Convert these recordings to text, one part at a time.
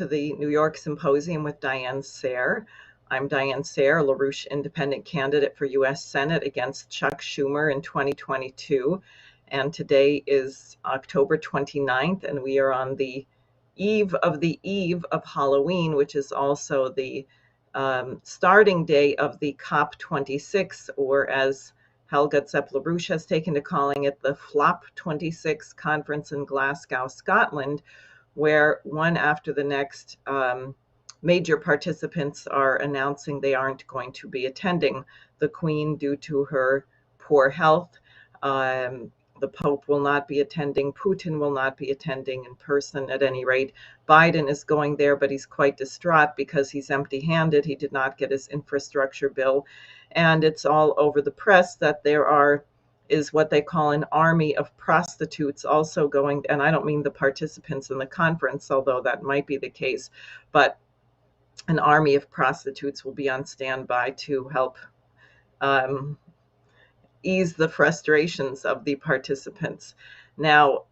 to the New York Symposium with Diane Sare. I'm Diane Sare, LaRouche independent candidate for U.S. Senate against Chuck Schumer in 2022. And today is October 29th, and we are on the eve of Halloween, which is also the starting day of the COP26, or as Helga Zepp-LaRouche has taken to calling it, the Flop 26 conference in Glasgow, Scotland, where one after the next major participants are announcing they aren't going to be attending. The Queen, due to her poor health, the Pope will not be attending. Putin will not be attending in person at any rate. Biden is going there, but he's quite distraught because he's empty-handed. He did not get his infrastructure bill. And it's all over the press that there is what they call an army of prostitutes also going, and I don't mean the participants in the conference, although that might be the case, but an army of prostitutes will be on standby to help ease the frustrations of the participants. Now,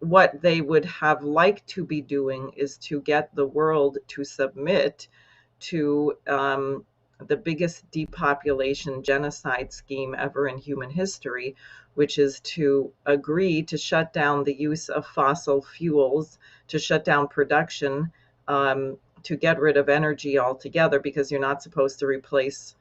what they would have liked to be doing is to get the world to submit to the biggest depopulation genocide scheme ever in human history, which is to agree to shut down the use of fossil fuels, to shut down production, to get rid of energy altogether, because you're not supposed to replace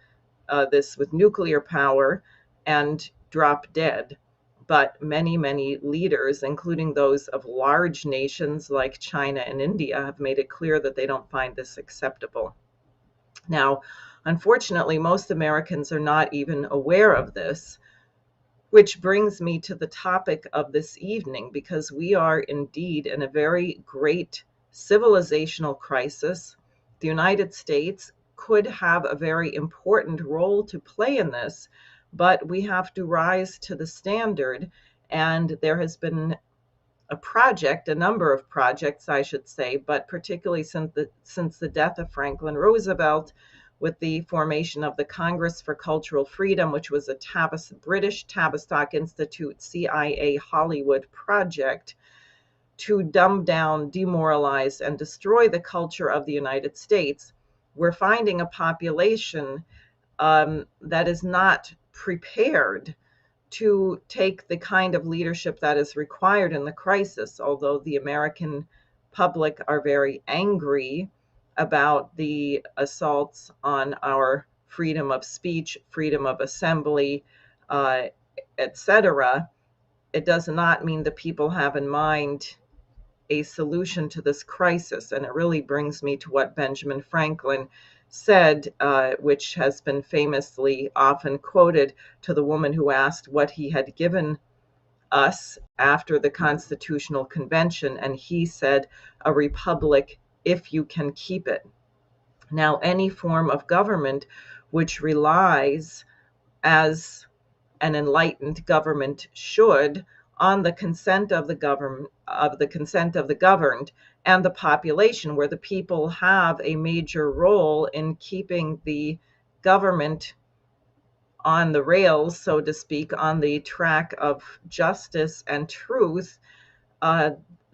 this with nuclear power and drop dead. But many, many leaders, including those of large nations like China and India, have made it clear that they don't find this acceptable. Now, unfortunately, most Americans are not even aware of this, which brings me to the topic of this evening, because we are indeed in a very great civilizational crisis. The United States could have a very important role to play in this, but we have to rise to the standard. And there has been a number of projects, I should say, but particularly since the death of Franklin Roosevelt, with the formation of the Congress for Cultural Freedom, which was a British Tavistock Institute, CIA Hollywood project to dumb down, demoralize, and destroy the culture of the United States. We're finding a population that is not prepared to take the kind of leadership that is required in the crisis, although the American public are very angry about the assaults on our freedom of speech, freedom of assembly, etc. It does not mean the people have in mind a solution to this crisis. And it really brings me to what Benjamin Franklin said, which has been famously often quoted, to the woman who asked what he had given us after the Constitutional Convention. And he said, "A republic, if you can keep it." Now, any form of government which relies, as an enlightened government should, on the consent of the governed and the population, where the people have a major role in keeping the government on the rails, so to speak, on the track of justice and truth,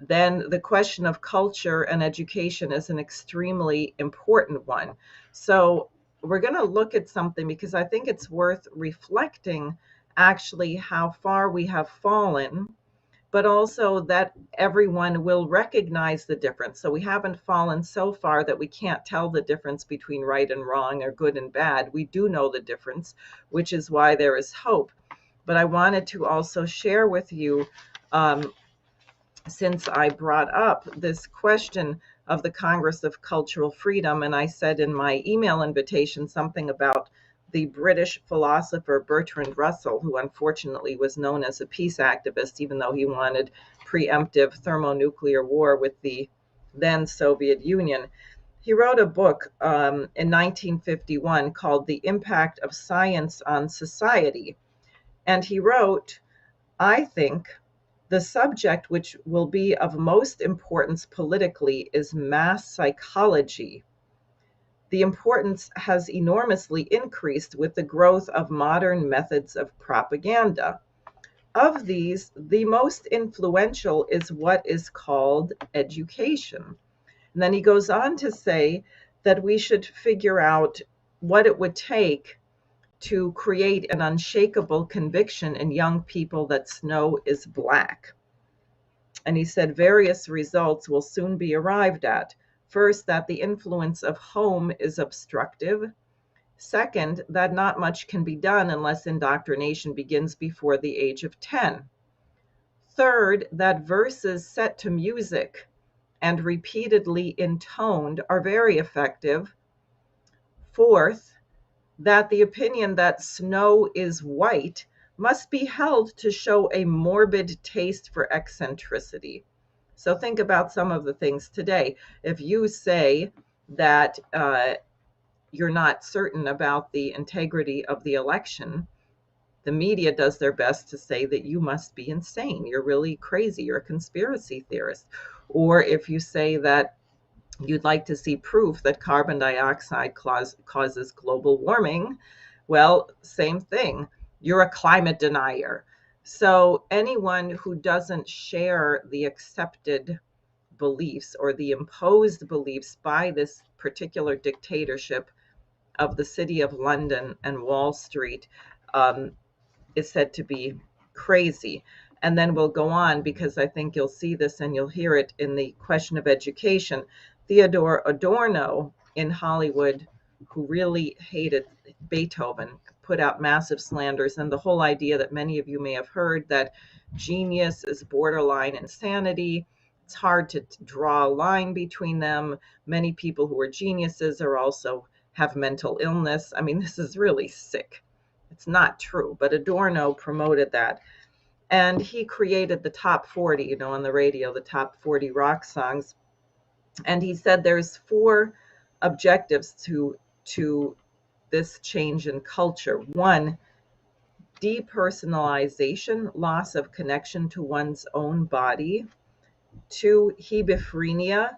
then the question of culture and education is an extremely important one. So we're going to look at something, because I think it's worth reflecting actually how far we have fallen, but also that everyone will recognize the difference. So we haven't fallen so far that we can't tell the difference between right and wrong or good and bad. We do know the difference, which is why there is hope. But I wanted to also share with you, since I brought up this question of the Congress of Cultural Freedom, and I said in my email invitation something about the British philosopher Bertrand Russell, who unfortunately was known as a peace activist, even though he wanted preemptive thermonuclear war with the then Soviet Union. He wrote a book in 1951 called The Impact of Science on Society. And he wrote, "I think the subject which will be of most importance politically is mass psychology. The importance has enormously increased with the growth of modern methods of propaganda. Of these, the most influential is what is called education. And then he goes on to say that we should figure out what it would take to create an unshakable conviction in young people that snow is black. And he said various results will soon be arrived at. First, that the influence of home is obstructive. Second, that not much can be done unless indoctrination begins before the age of 10. Third, that verses set to music and repeatedly intoned are very effective. Fourth, that the opinion that snow is white must be held to show a morbid taste for eccentricity. So think about some of the things today. If you say that you're not certain about the integrity of the election, the media does their best to say that you must be insane. You're really crazy. You're a conspiracy theorist. Or if you say that you'd like to see proof that carbon dioxide causes global warming, well, same thing. You're a climate denier. So anyone who doesn't share the accepted beliefs or the imposed beliefs by this particular dictatorship of the City of London and Wall Street is said to be crazy. And then we'll go on, because I think you'll see this and you'll hear it in the question of education. Theodore Adorno in Hollywood, who really hated Beethoven, put out massive slanders, and the whole idea that many of you may have heard, that genius is borderline insanity. It's hard to draw a line between them. Many people who are geniuses are also have mental illness. I mean, this is really sick. It's not true, but Adorno promoted that. And he created the top 40, on the radio, the top 40 rock songs. And he said there's 4 objectives to this change in culture. 1, depersonalization, loss of connection to one's own body. 2, hebephrenia,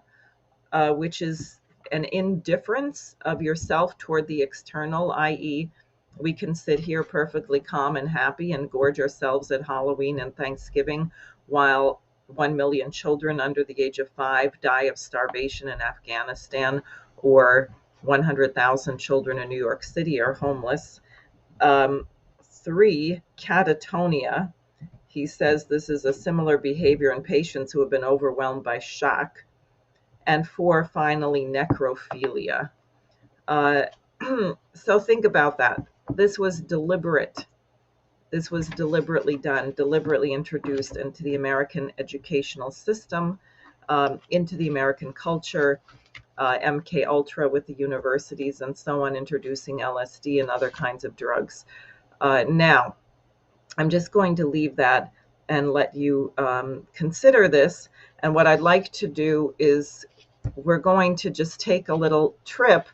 which is an indifference of yourself toward the external, i.e., we can sit here perfectly calm and happy and gorge ourselves at Halloween and Thanksgiving while 1 million children under the age of 5 die of starvation in Afghanistan, or 100,000 children in New York City are homeless. 3, catatonia. He says this is a similar behavior in patients who have been overwhelmed by shock. And 4, finally, necrophilia. So think about that. This was deliberate. This was deliberately done, deliberately introduced into the American educational system, into the American culture, MK Ultra with the universities and so on, introducing LSD and other kinds of drugs. Now, I'm just going to leave that and let you consider this. And what I'd like to do is we're going to just take a little trip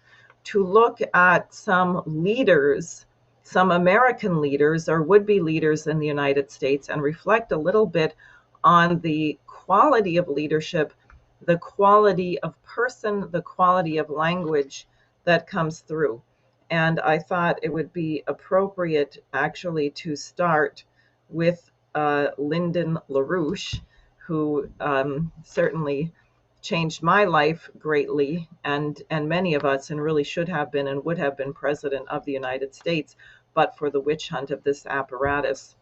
to look at some leaders, some American leaders or would-be leaders in the United States, and reflect a little bit on the quality of leadership, the quality of person, the quality of language that comes through. And I thought it would be appropriate actually to start with Lyndon LaRouche, who certainly changed my life greatly, and many of us, and really should have been and would have been president of the United States, but for the witch hunt of this apparatus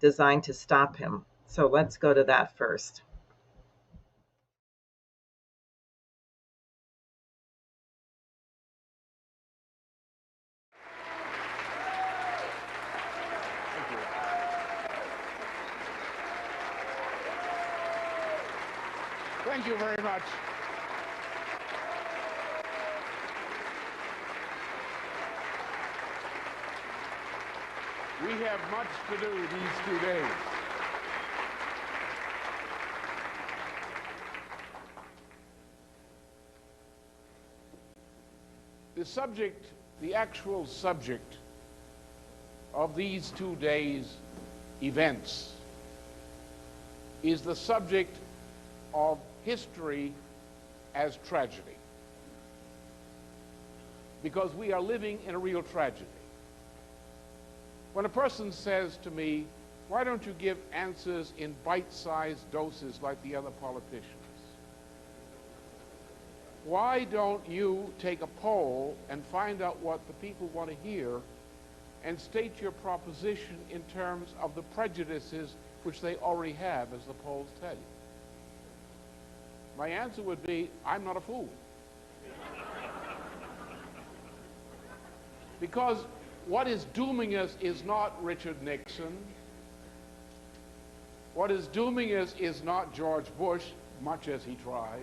designed to stop him. So let's go to that first. Thank you very much. We have much to do these 2 days. The subject, the actual subject of these 2 days' events is the subject of history as tragedy, because we are living in a real tragedy. When a person says to me, why don't you give answers in bite-sized doses like the other politicians? why don't you take a poll and find out what the people want to hear and state your proposition in terms of the prejudices which they already have, as the polls tell you? My answer would be, I'm not a fool. Because what is dooming us is not Richard Nixon. What is dooming us is not George Bush, much as he tries.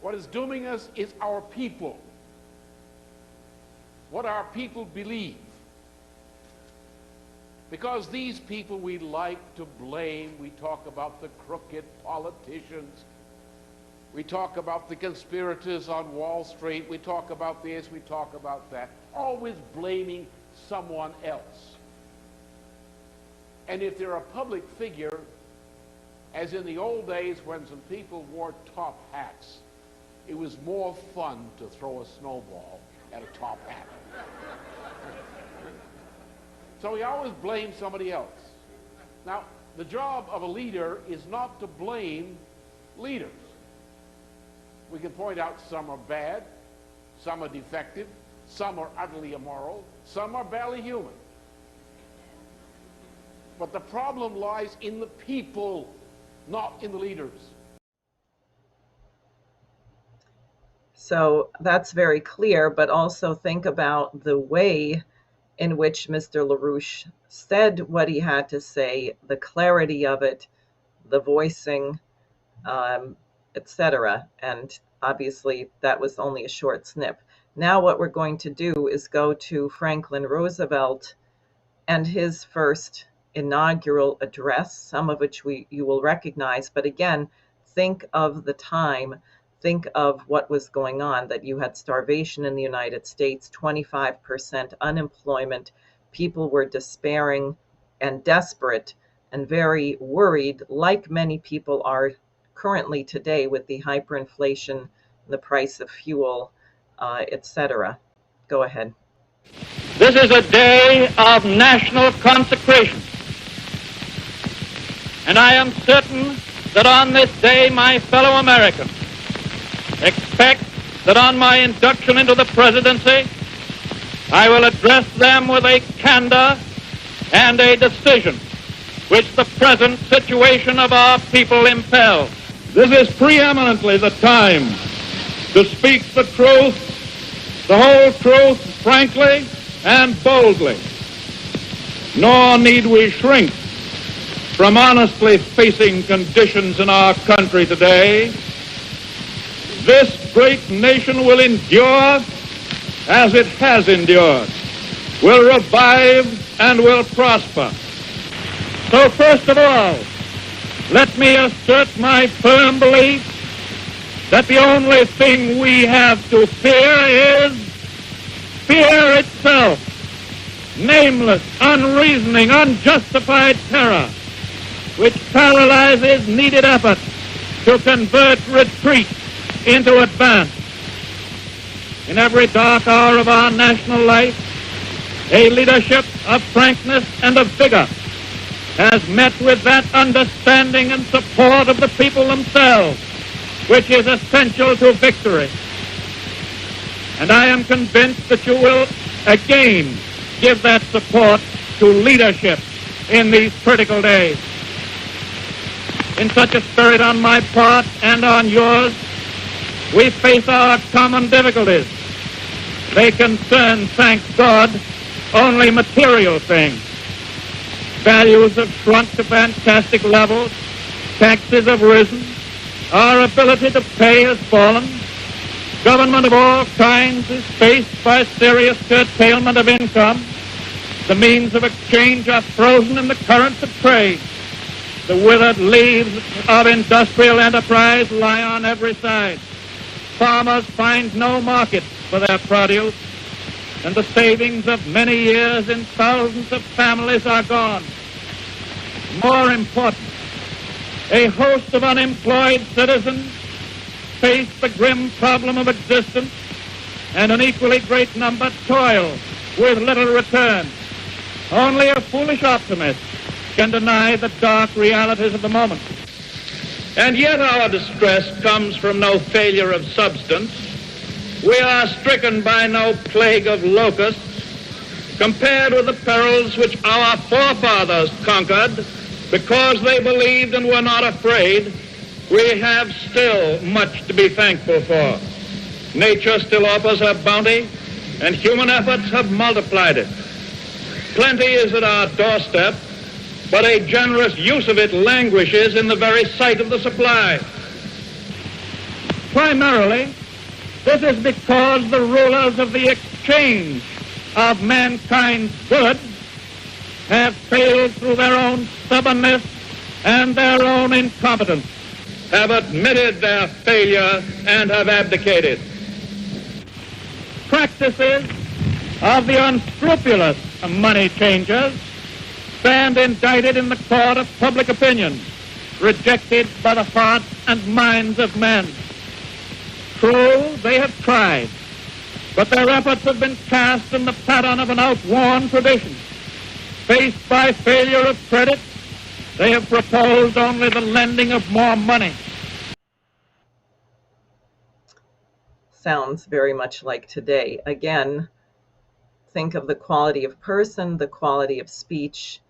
What is dooming us is our people. What our people believe. Because these people we like to blame, we talk about the crooked politicians, we talk about the conspirators on Wall Street, we talk about this, we talk about that, always blaming someone else. And if they're a public figure, as in the old days when some people wore top hats, it was more fun to throw a snowball at a top hat. So we always blame somebody else. Now, the job of a leader is not to blame leaders. We can point out some are bad, some are defective, some are utterly immoral, some are barely human. But the problem lies in the people, not in the leaders. So that's very clear, but also think about the way in which Mr. LaRouche said what he had to say, the clarity of it, the voicing, etc. And obviously that was only a short snip. Now what we're going to do is go to Franklin Roosevelt and his first inaugural address, some of which you will recognize. But again, think of the time. Think of what was going on, that you had starvation in the United States, 25% unemployment. People were despairing and desperate and very worried, like many people are currently today with the hyperinflation, the price of fuel, etc. Go ahead. This is a day of national consecration. And I am certain that on this day, my fellow Americans expect that on my induction into the presidency, I will address them with a candor and a decision which the present situation of our people impels. This is preeminently the time to speak the truth, the whole truth, frankly and boldly. Nor need we shrink from honestly facing conditions in our country today. This great nation will endure as it has endured, will revive and will prosper. So first of all, let me assert my firm belief that the only thing we have to fear is fear itself, nameless, unreasoning, unjustified terror, which paralyzes needed effort to convert retreat into advance. In every dark hour of our national life, a leadership of frankness and of vigor has met with that understanding and support of the people themselves, which is essential to victory. And I am convinced that you will again give that support to leadership in these critical days. In such a spirit on my part and on yours, we face our common difficulties. They concern, thank God, only material things. Values have shrunk to fantastic levels. Taxes have risen. Our ability to pay has fallen. Government of all kinds is faced by serious curtailment of income. The means of exchange are frozen in the currents of trade. The withered leaves of industrial enterprise lie on every side. Farmers find no market for their produce, and the savings of many years in thousands of families are gone. More important, a host of unemployed citizens face the grim problem of existence, and an equally great number toil with little return. Only a foolish optimist can deny the dark realities of the moment. And yet our distress comes from no failure of substance. We are stricken by no plague of locusts. Compared with the perils which our forefathers conquered because they believed and were not afraid, we have still much to be thankful for. Nature still offers her bounty, and human efforts have multiplied it. Plenty is at our doorstep, but a generous use of it languishes in the very sight of the supply. Primarily, this is because the rulers of the exchange of mankind's goods have failed through their own stubbornness and their own incompetence, have admitted their failure and have abdicated. Practices of the unscrupulous money changers stand indicted in the court of public opinion, rejected by the hearts and minds of men. True, they have tried, but their efforts have been cast in the pattern of an outworn tradition. Faced by failure of credit, they have proposed only the lending of more money. Sounds very much like today. Again, think of the quality of person, the quality of speech,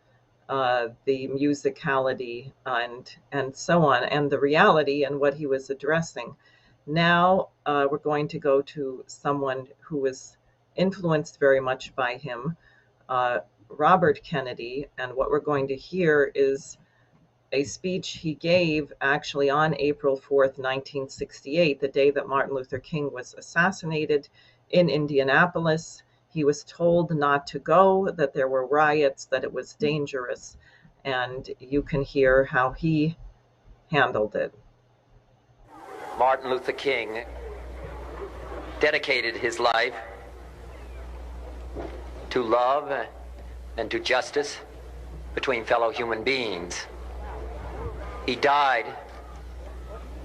the musicality, and so on, and the reality and what he was addressing. Now we're going to go to someone who was influenced very much by him, Robert Kennedy, and what we're going to hear is a speech he gave actually on April 4th, 1968, the day that Martin Luther King was assassinated in Indianapolis. He was told not to go, that there were riots, that it was dangerous, and you can hear how he handled it. Martin Luther King dedicated his life to love and to justice between fellow human beings. He died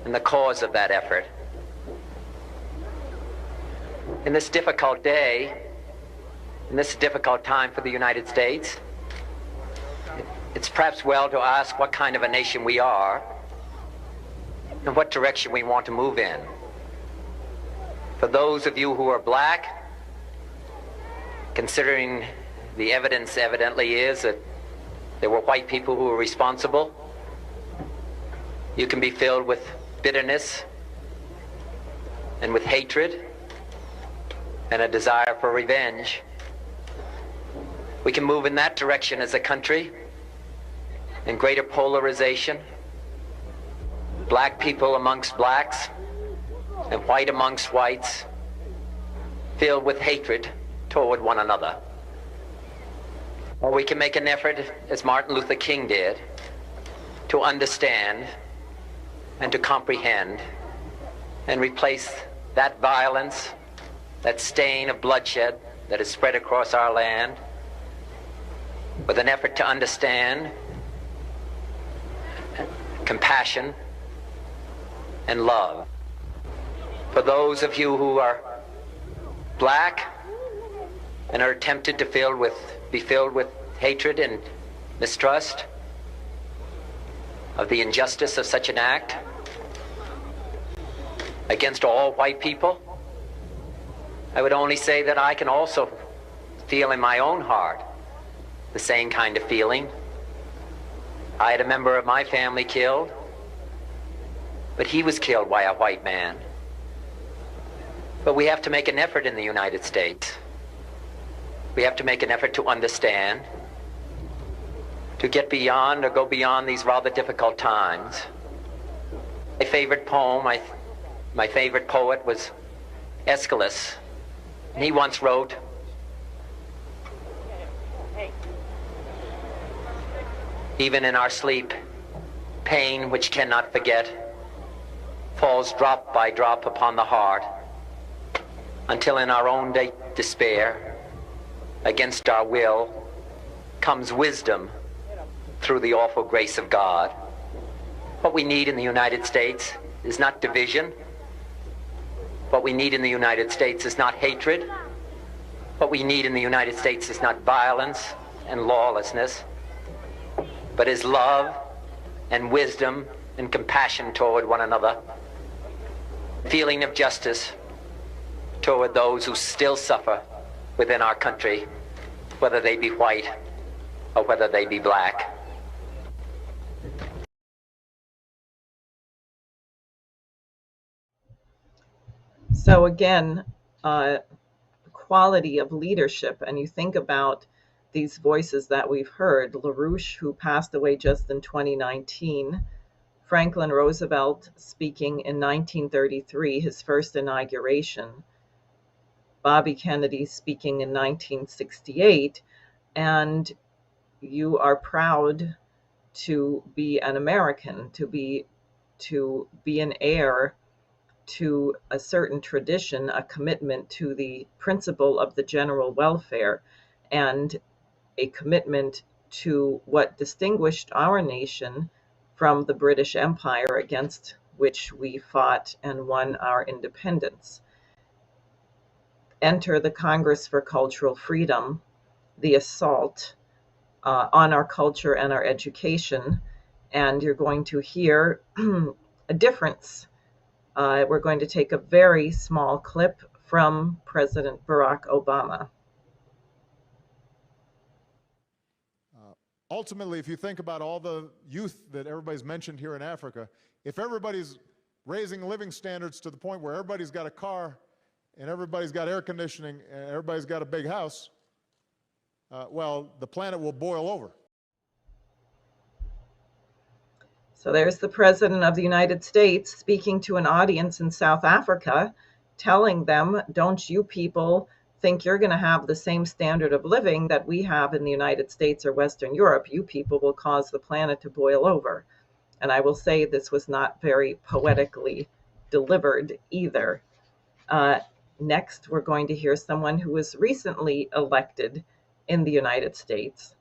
in the cause of that effort. In this difficult day, in this difficult time for the United States, it's perhaps well to ask what kind of a nation we are and what direction we want to move in. For those of you who are black, considering the evidence evidently is that there were white people who were responsible, you can be filled with bitterness and with hatred and a desire for revenge. We can move in that direction as a country, in greater polarization, black people amongst blacks and white amongst whites, filled with hatred toward one another. Or we can make an effort, as Martin Luther King did, to understand and to comprehend and replace that violence, that stain of bloodshed that is spread across our land, with an effort to understand compassion and love. For those of you who are black and are tempted to be filled with hatred and mistrust of the injustice of such an act against all white people, I would only say that I can also feel in my own heart the same kind of feeling. I had a member of my family killed, but he was killed by a white man. But we have to make an effort in the United States. We have to make an effort to understand, to get beyond or go beyond these rather difficult times. My favorite poem, my favorite poet was Aeschylus. And he once wrote, "Even in our sleep, pain which cannot forget falls drop by drop upon the heart, until in our own despair, against our will, comes wisdom through the awful grace of God." What we need in the United States is not division. What we need in the United States is not hatred. What we need in the United States is not violence and lawlessness, but is love and wisdom and compassion toward one another, feeling of justice toward those who still suffer within our country, whether they be white or whether they be black. So again, quality of leadership, and you think about these voices that we've heard, LaRouche, who passed away just in 2019, Franklin Roosevelt speaking in 1933, his first inauguration, Bobby Kennedy speaking in 1968, and you are proud to be an American, to be an heir to a certain tradition, a commitment to the principle of the general welfare, and a commitment to what distinguished our nation from the British Empire against which we fought and won our independence. Enter the Congress for Cultural Freedom, the assault on our culture and our education, and you're going to hear a difference. We're going to take a very small clip from President Barack Obama. Ultimately, if you think about all the youth that everybody's mentioned here in Africa, if everybody's raising living standards to the point where everybody's got a car and everybody's got air conditioning and everybody's got a big house, well, the planet will boil over. So there's the President of the United States speaking to an audience in South Africa, telling them, don't you people think you're going to have the same standard of living that we have in the United States or Western Europe? You people will cause the planet to boil over. And I will say this was not very poetically delivered either. Next, we're going to hear someone who was recently elected in the United States,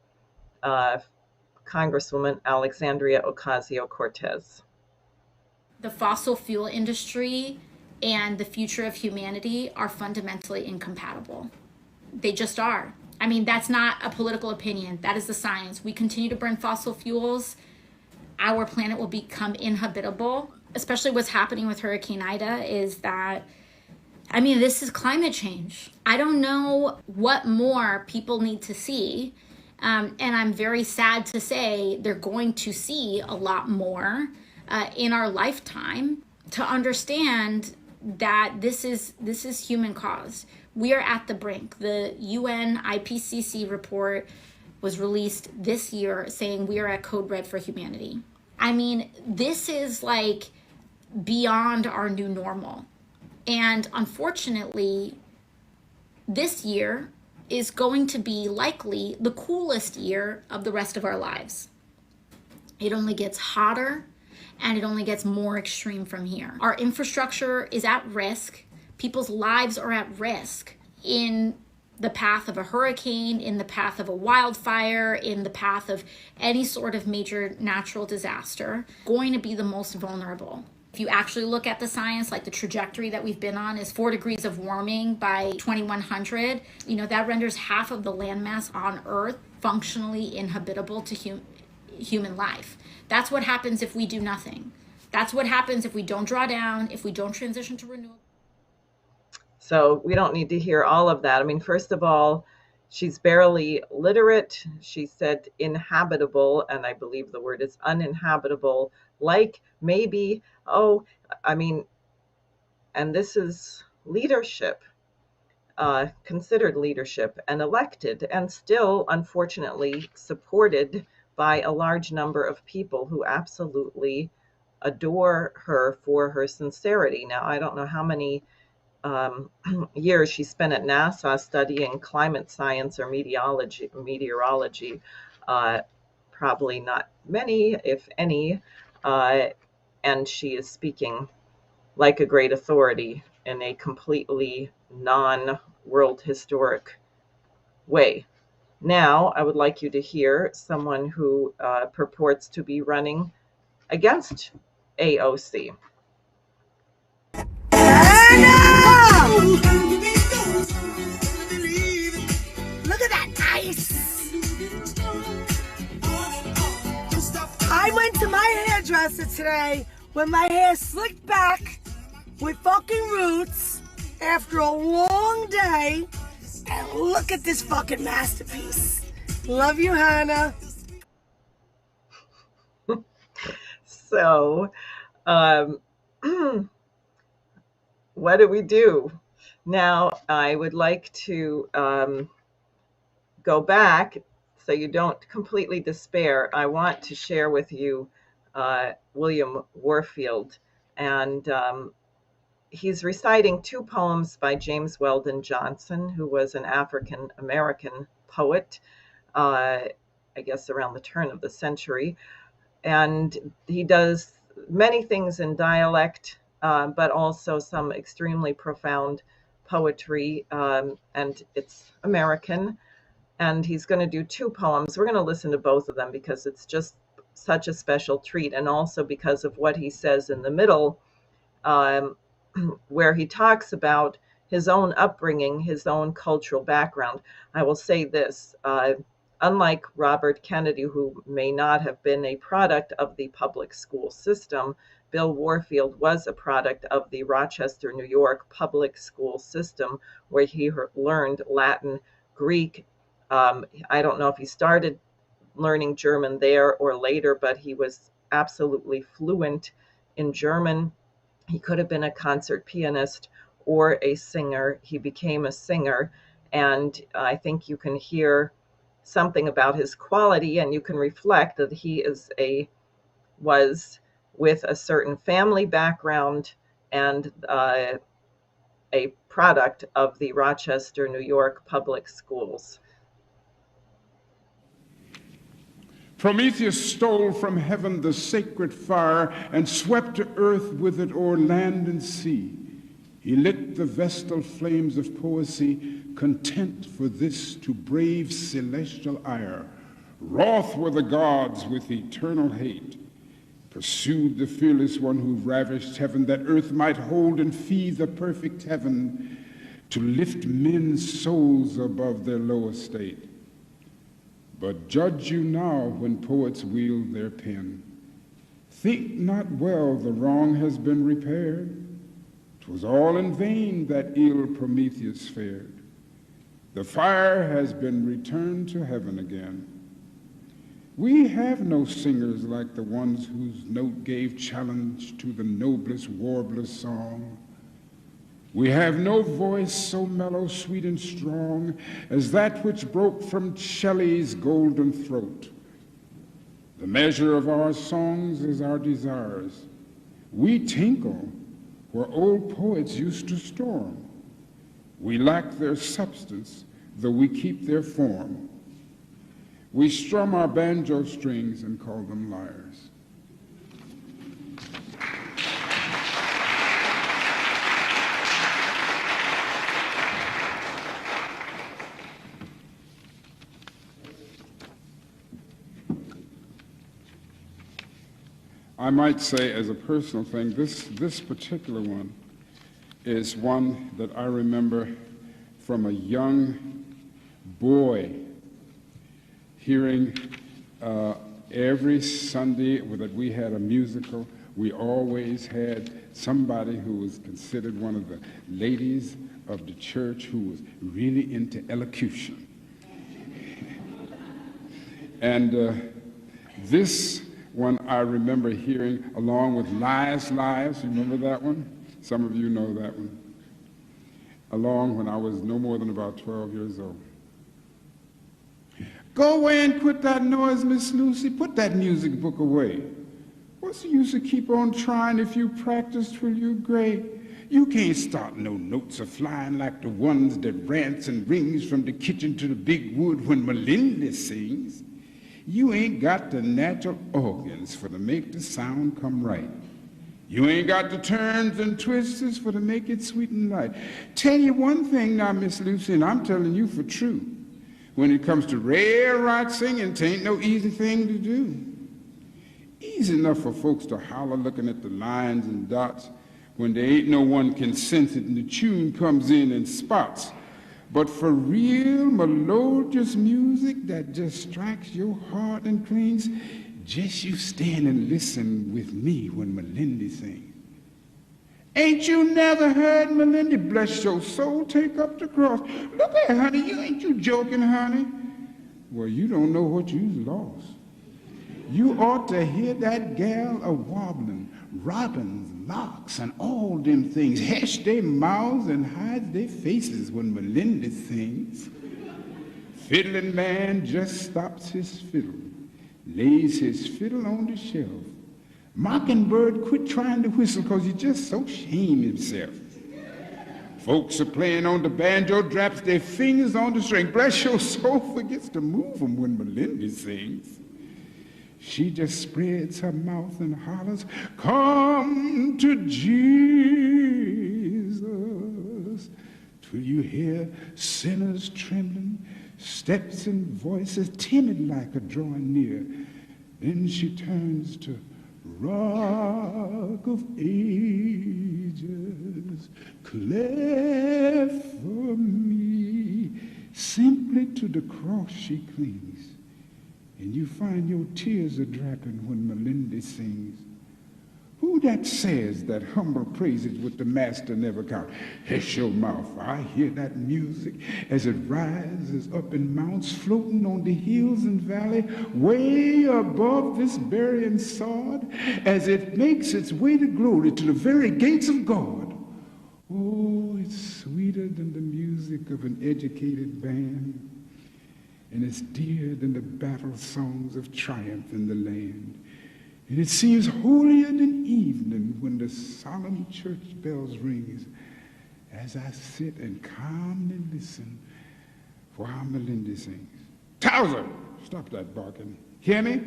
Congresswoman Alexandria Ocasio-Cortez. The fossil fuel industry and the future of humanity are fundamentally incompatible. They just are. I mean, that's not a political opinion. That is the science. We continue to burn fossil fuels, our planet will become inhabitable. Especially what's happening with Hurricane Ida is that, I mean, this is climate change. I don't know what more people need to see. And I'm very sad to say they're going to see a lot more in our lifetime to understand that this is human caused. We are at the brink. The UN IPCC report was released this year saying we are at code red for humanity. I mean, this is like beyond our new normal. And unfortunately, this year is going to be likely the coolest year of the rest of our lives. It only gets hotter and it only gets more extreme from here. Our infrastructure is at risk. People's lives are at risk in the path of a hurricane, in the path of a wildfire, in the path of any sort of major natural disaster, going to be the most vulnerable. If you actually look at the science, like the trajectory that we've been on is 4 degrees of warming by 2100. You know, that renders half of the landmass on Earth functionally inhabitable to human life. That's what happens if we do nothing. That's what happens if we don't draw down, if we don't transition to renewable. So we don't need to hear all of that. I mean, first of all, she's barely literate. She said inhabitable, and I believe the word is uninhabitable, like maybe, and this is leadership, considered leadership and elected, and still, unfortunately, supported by a large number of people who absolutely adore her for her sincerity. Now, I don't know how many years she spent at NASA studying climate science or meteorology. Probably not many, if any, and she is speaking like a great authority in a completely non-world historic way. Now, I would like you to hear someone who purports to be running against AOC. Look at that ice! I went to my hairdresser Rochester today with my hair slicked back with fucking roots after a long day. And look at this fucking masterpiece. Love you, Hannah. So, what do we do? Now, I would like to go back so you don't completely despair. I want to share with you William Warfield, and he's reciting two poems by James Weldon Johnson, who was an African American poet, I guess around the turn of the century. And he does many things in dialect, but also some extremely profound poetry, and it's American. And he's going to do two poems. We're going to listen to both of them because it's just such a special treat, and also because of what he says in the middle, where he talks about his own upbringing, his own cultural background. I will say this. Unlike Robert Kennedy, who may not have been a product of the public school system, Bill Warfield was a product of the Rochester, New York public school system, where he learned Latin, Greek. I don't know if he started learning German there or later, but he was absolutely fluent in German. He could have been a concert pianist or a singer. He became a singer, and I think you can hear something about his quality, and you can reflect that he was with a certain family background and a product of the Rochester, New York public schools. Prometheus stole from heaven the sacred fire and swept to earth with it o'er land and sea. He lit the vestal flames of poesy, content for this to brave celestial ire. Wroth were the gods with eternal hate, pursued the fearless one who ravished heaven, that earth might hold and feed the perfect heaven, to lift men's souls above their low estate. But judge you now when poets wield their pen. Think not well the wrong has been repaired. 'Twas all in vain that ill Prometheus fared. The fire has been returned to heaven again. We have no singers like the ones whose note gave challenge to the noblest warbler's song. We have no voice so mellow, sweet, and strong as that which broke from Shelley's golden throat. The measure of our songs is our desires. We tinkle where old poets used to storm. We lack their substance, though we keep their form. We strum our banjo strings and call them lyres. I might say, as a personal thing, this particular one is one that I remember from a young boy hearing every Sunday that we had a musical. We always had somebody who was considered one of the ladies of the church who was really into elocution. And this one I remember hearing along with Lies, Lies. You remember that one? Some of you know that one. Along when I was no more than about 12 years old. Go away and quit that noise, Miss Lucy. Put that music book away. What's the use of keep on trying if you practice till you're gray? You can't start no notes a-flying like the ones that rants and rings from the kitchen to the big wood when Melinda sings. You ain't got the natural organs for to make the sound come right. You ain't got the turns and twists for to make it sweet and light. Tell you one thing now, Miss Lucy, and I'm telling you for true. When it comes to rare rock singing, 'tain't no easy thing to do. Easy enough for folks to holler looking at the lines and dots when there ain't no one can sense it and the tune comes in spots. But for real melodious music that just strikes your heart and clings, Just you stand and listen with me when Melindy sings. Ain't you never heard Melindy, bless your soul, take up the cross? Look at her, honey, ain't you joking, honey? Well, you don't know what you lost. You ought to hear that gal a-wobbling, robins, locks, and all them things. Hush their mouths and hide their faces when Melindy sings. Fiddling man just stops his fiddle, lays his fiddle on the shelf. Mockingbird quit trying to whistle because he just so ashamed himself. Folks are playing on the banjo, drops their fingers on the string. Bless your soul, forgets to move them when Melindy sings. She just spreads her mouth and hollers, come to Jesus, till you hear sinners trembling, steps and voices timid like a drawing near. Then she turns to Rock of Ages, cleft for me. Simply to the cross she clings, and you find your tears are dropping when Melindy sings. Who that says that humble praises with the master never count? Hush your mouth, I hear that music as it rises up in mounts, floating on the hills and valley, way above this burying sod, as it makes its way to glory to the very gates of God. Oh, it's sweeter than the music of an educated band, and it's dearer than the battle songs of triumph in the land. And it seems holier than evening when the solemn church bells rings, as I sit and calmly listen while Melindy sings. Towser, stop that barking. Hear me?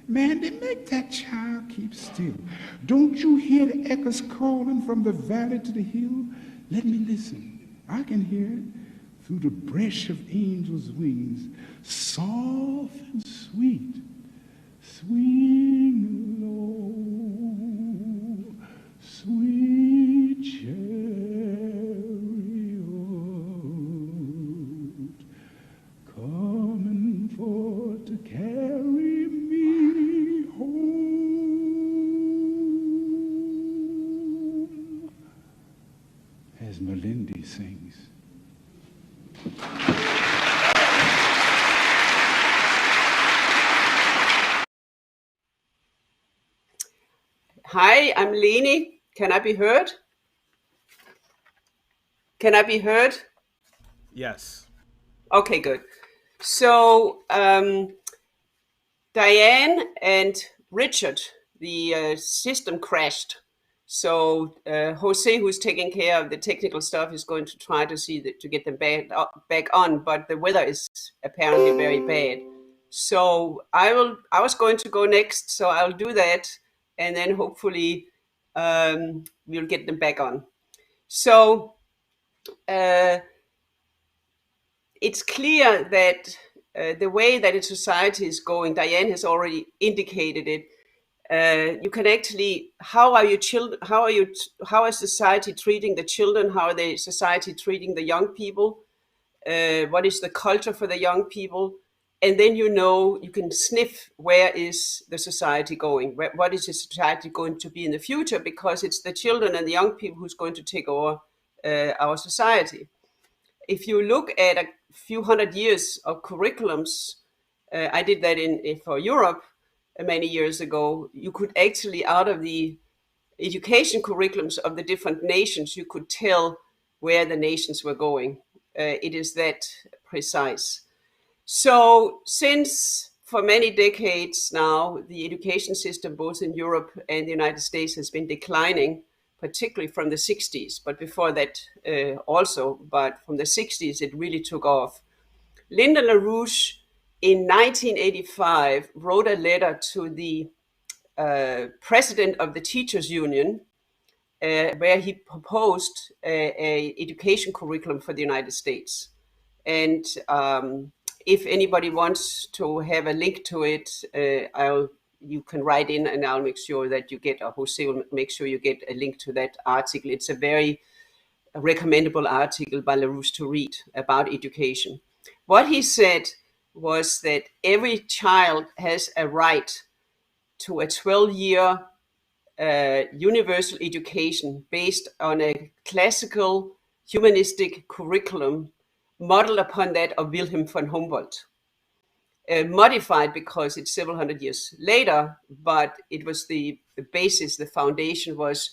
Mandy, make that child keep still. Don't you hear the echoes calling from the valley to the hill? Let me listen. I can hear it through the brush of angels' wings, soft and sweet. Swing low, sweet chariot, coming forth to carry me home, as Melindy sings. Hi, I'm Leni. Can I be heard? Can I be heard? Yes. Okay, good. So Diane and Richard, the system crashed. So Jose, who's taking care of the technical stuff, is going to try to see to get them back on, but the weather is apparently very bad. So I was going to go next, so I'll do that, and then hopefully we'll get them back on. So it's clear that the way that a society is going, Diane has already indicated it. You can actually, how is society treating the children? How are the society treating the young people? What is the culture for the young people? And then you can sniff where is the society going? What is the society going to be in the future? Because it's the children and the young people who's going to take over our society. If you look at a few hundred years of curriculums, I did that for Europe many years ago, you could actually, out of the education curriculums of the different nations, you could tell where the nations were going. It is that precise. So since for many decades now, the education system, both in Europe and the United States, has been declining, particularly from the 60s, but before that also, but from the 60s, it really took off. Lyndon LaRouche in 1985 wrote a letter to the president of the Teachers Union, where he proposed a education curriculum for the United States. And if anybody wants to have a link to it, you can write in and I'll make sure that you get, or Jose will make sure you get a link to that article. It's a very recommendable article by LaRouche to read about education. What he said was that every child has a right to a 12-year universal education based on a classical humanistic curriculum modeled upon that of Wilhelm von Humboldt. Modified because it's several hundred years later, but it was the basis, the foundation was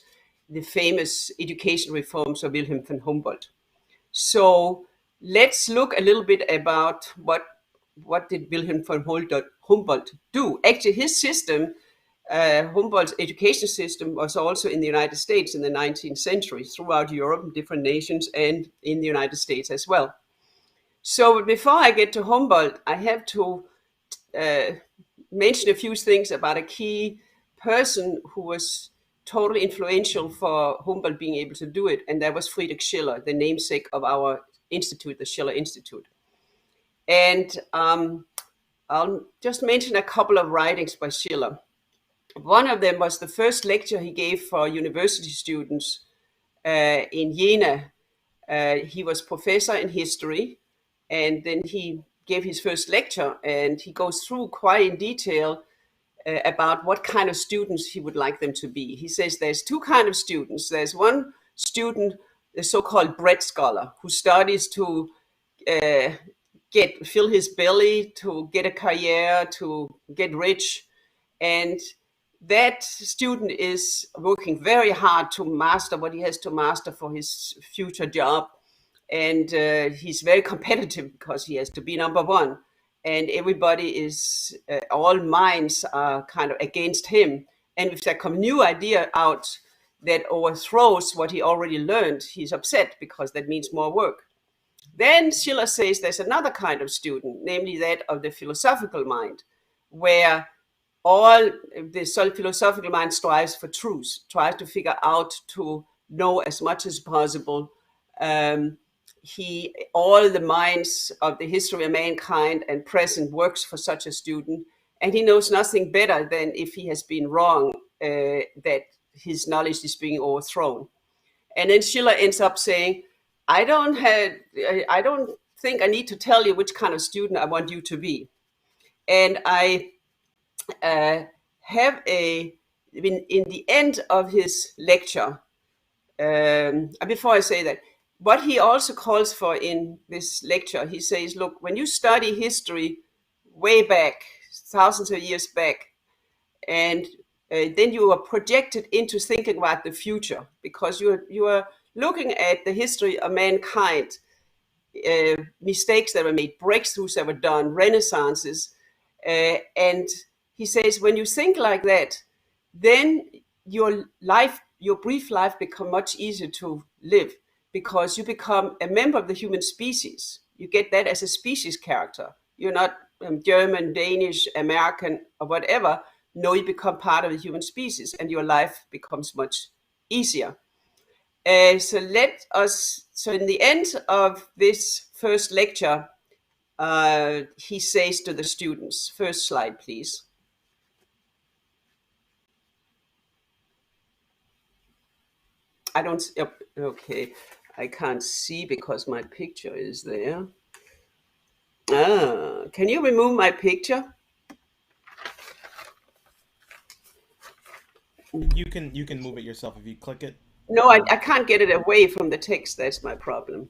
the famous education reforms of Wilhelm von Humboldt. So let's look a little bit about what did Wilhelm von Humboldt do. Actually, his system, Humboldt's education system, was also in the United States in the 19th century, throughout Europe, in different nations, and in the United States as well. So before I get to Humboldt, I have to mention a few things about a key person who was totally influential for Humboldt being able to do it, and that was Friedrich Schiller, the namesake of our institute, the Schiller Institute. And I'll just mention a couple of writings by Schiller. One of them was the first lecture he gave for university students in Jena. He was professor in history, and then he gave his first lecture, and he goes through quite in detail about what kind of students he would like them to be. He says there's two kinds of students. There's one student, the so-called bread scholar, who studies to fill his belly, to get a career, to get rich. And that student is working very hard to master what he has to master for his future job. And he's very competitive because he has to be number one. And everybody is, all minds are kind of against him. And if there come new idea out that overthrows what he already learned, he's upset because that means more work. Then Schiller says there's another kind of student, namely that of the philosophical mind, where all the philosophical mind strives for truth, tries to figure out to know as much as possible. All the minds of the history of mankind and present works for such a student, and he knows nothing better than if he has been wrong, that his knowledge is being overthrown. And then Schiller ends up saying, I don't think I need to tell you which kind of student I want you to be. And I have in the end of his lecture, before I say that, what he also calls for in this lecture, he says, look, when you study history way back, thousands of years back, and then you are projected into thinking about the future, because you are looking at the history of mankind, mistakes that were made, breakthroughs that were done, renaissances. And he says, when you think like that, then your brief life becomes much easier to live, because you become a member of the human species. You get that as a species character. You're not German, Danish, American, or whatever. No, you become part of the human species, and your life becomes much easier. So in the end of this first lecture, he says to the students, first slide, please. Okay, I can't see because my picture is there. Can you remove my picture? You can move it yourself if you click it. No, I can't get it away from the text. That's my problem.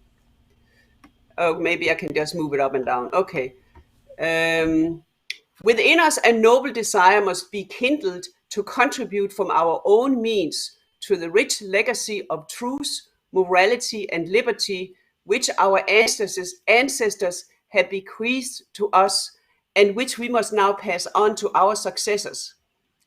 Oh, maybe I can just move it up and down. Okay. Within us, a noble desire must be kindled to contribute from our own means to the rich legacy of truth, morality, and liberty, which our ancestors have bequeathed to us, and which we must now pass on to our successors.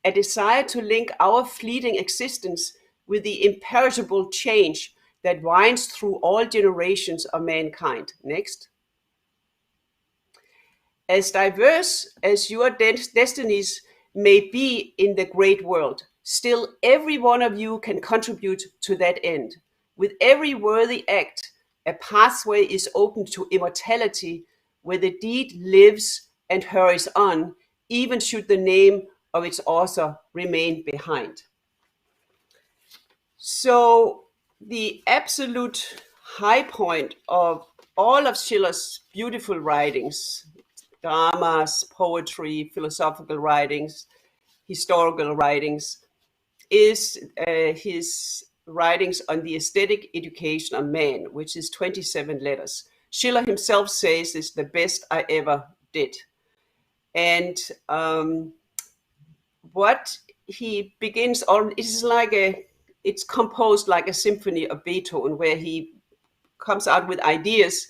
A desire to link our fleeting existence with the imperishable change that winds through all generations of mankind. Next. As diverse as your destinies may be in the great world, still every one of you can contribute to that end. With every worthy act, a pathway is open to immortality, where the deed lives and hurries on, even should the name of its author remain behind. So the absolute high point of all of Schiller's beautiful writings, dramas, poetry, philosophical writings, historical writings is his writings on the aesthetic education of man, which is 27 letters. Schiller himself says it's the best I ever did. And what he begins on, it's composed like a symphony of Beethoven, where he comes out with ideas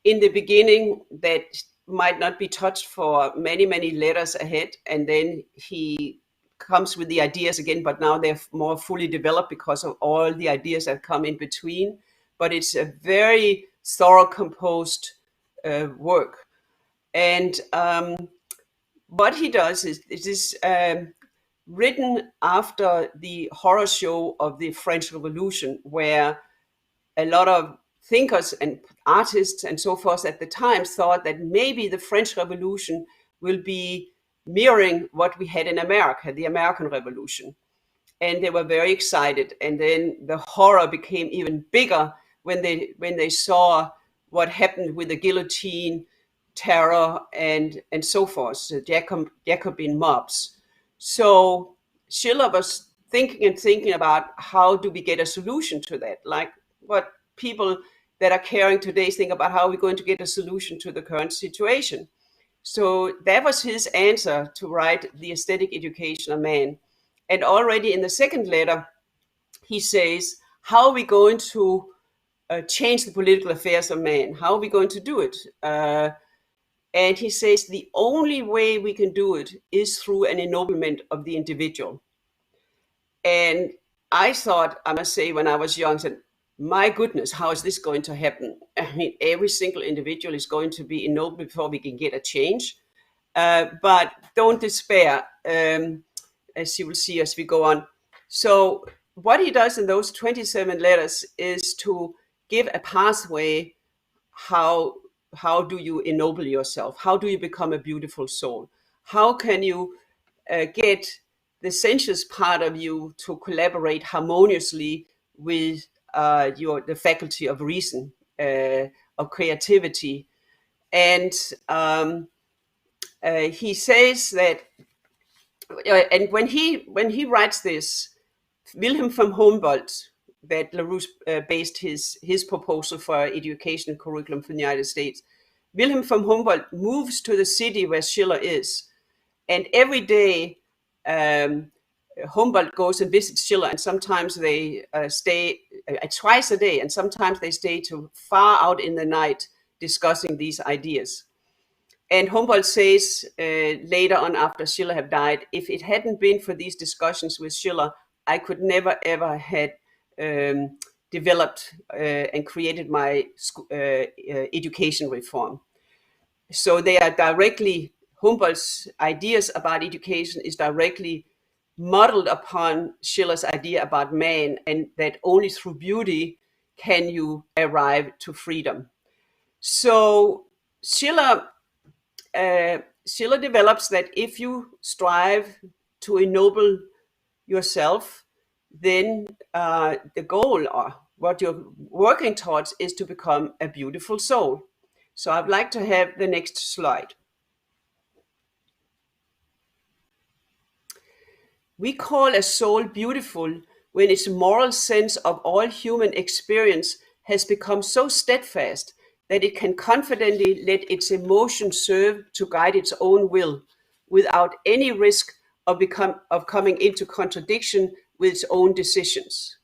in the beginning that might not be touched for many, many letters ahead. And then he comes with the ideas again, but now they're more fully developed because of all the ideas that come in between. But it's a very thorough composed work. And what he does is, it is written after the horror show of the French Revolution, where a lot of thinkers and artists and so forth at the time thought that maybe the French Revolution will be mirroring what we had in America, the American Revolution. And they were very excited. And then the horror became even bigger when they saw what happened with the guillotine, terror, and so forth, the Jacobin mobs. So Schiller was thinking about how do we get a solution to that, like what people that are caring today think about how we're going to get a solution to the current situation. So that was his answer to write The Aesthetic Education of Man. And already in the second letter, he says, how are we going to change the political affairs of man? How are we going to do it? And he says the only way we can do it is through an ennoblement of the individual. And I thought, I must say, when I was young, I said, my goodness, how is this going to happen? I mean, every single individual is going to be ennobled before we can get a change. But don't despair, as you will see as we go on. So what he does in those 27 letters is to give a pathway. How do you ennoble yourself? How do you become a beautiful soul? How can you get the sensuous part of you to collaborate harmoniously with the faculty of reason, of creativity? And he says that, and when he writes this, Wilhelm von Humboldt, that LaRouche based his proposal for education curriculum for the United States, Wilhelm von Humboldt moves to the city where Schiller is. And every day, Humboldt goes and visits Schiller, and sometimes they stay twice a day, and sometimes they stay to far out in the night discussing these ideas. And Humboldt says later on, after Schiller had died, if it hadn't been for these discussions with Schiller, I could never ever had developed and created my education reform. So they are directly, Humboldt's ideas about education is directly modeled upon Schiller's idea about man, and that only through beauty can you arrive to freedom. So Schiller develops that if you strive to ennoble yourself, then the goal, or what you're working towards, is to become a beautiful soul. So I'd like to have the next slide. We call a soul beautiful when its moral sense of all human experience has become so steadfast that it can confidently let its emotion serve to guide its own will without any risk of coming into contradiction with its own decisions.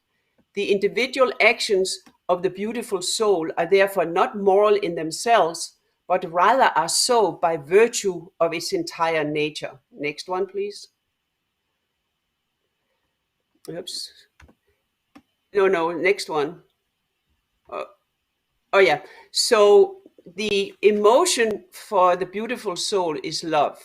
The individual actions of the beautiful soul are therefore not moral in themselves, but rather are so by virtue of its entire nature. Next one, please. Oops. No, next one. Oh yeah. So the emotion for the beautiful soul is love.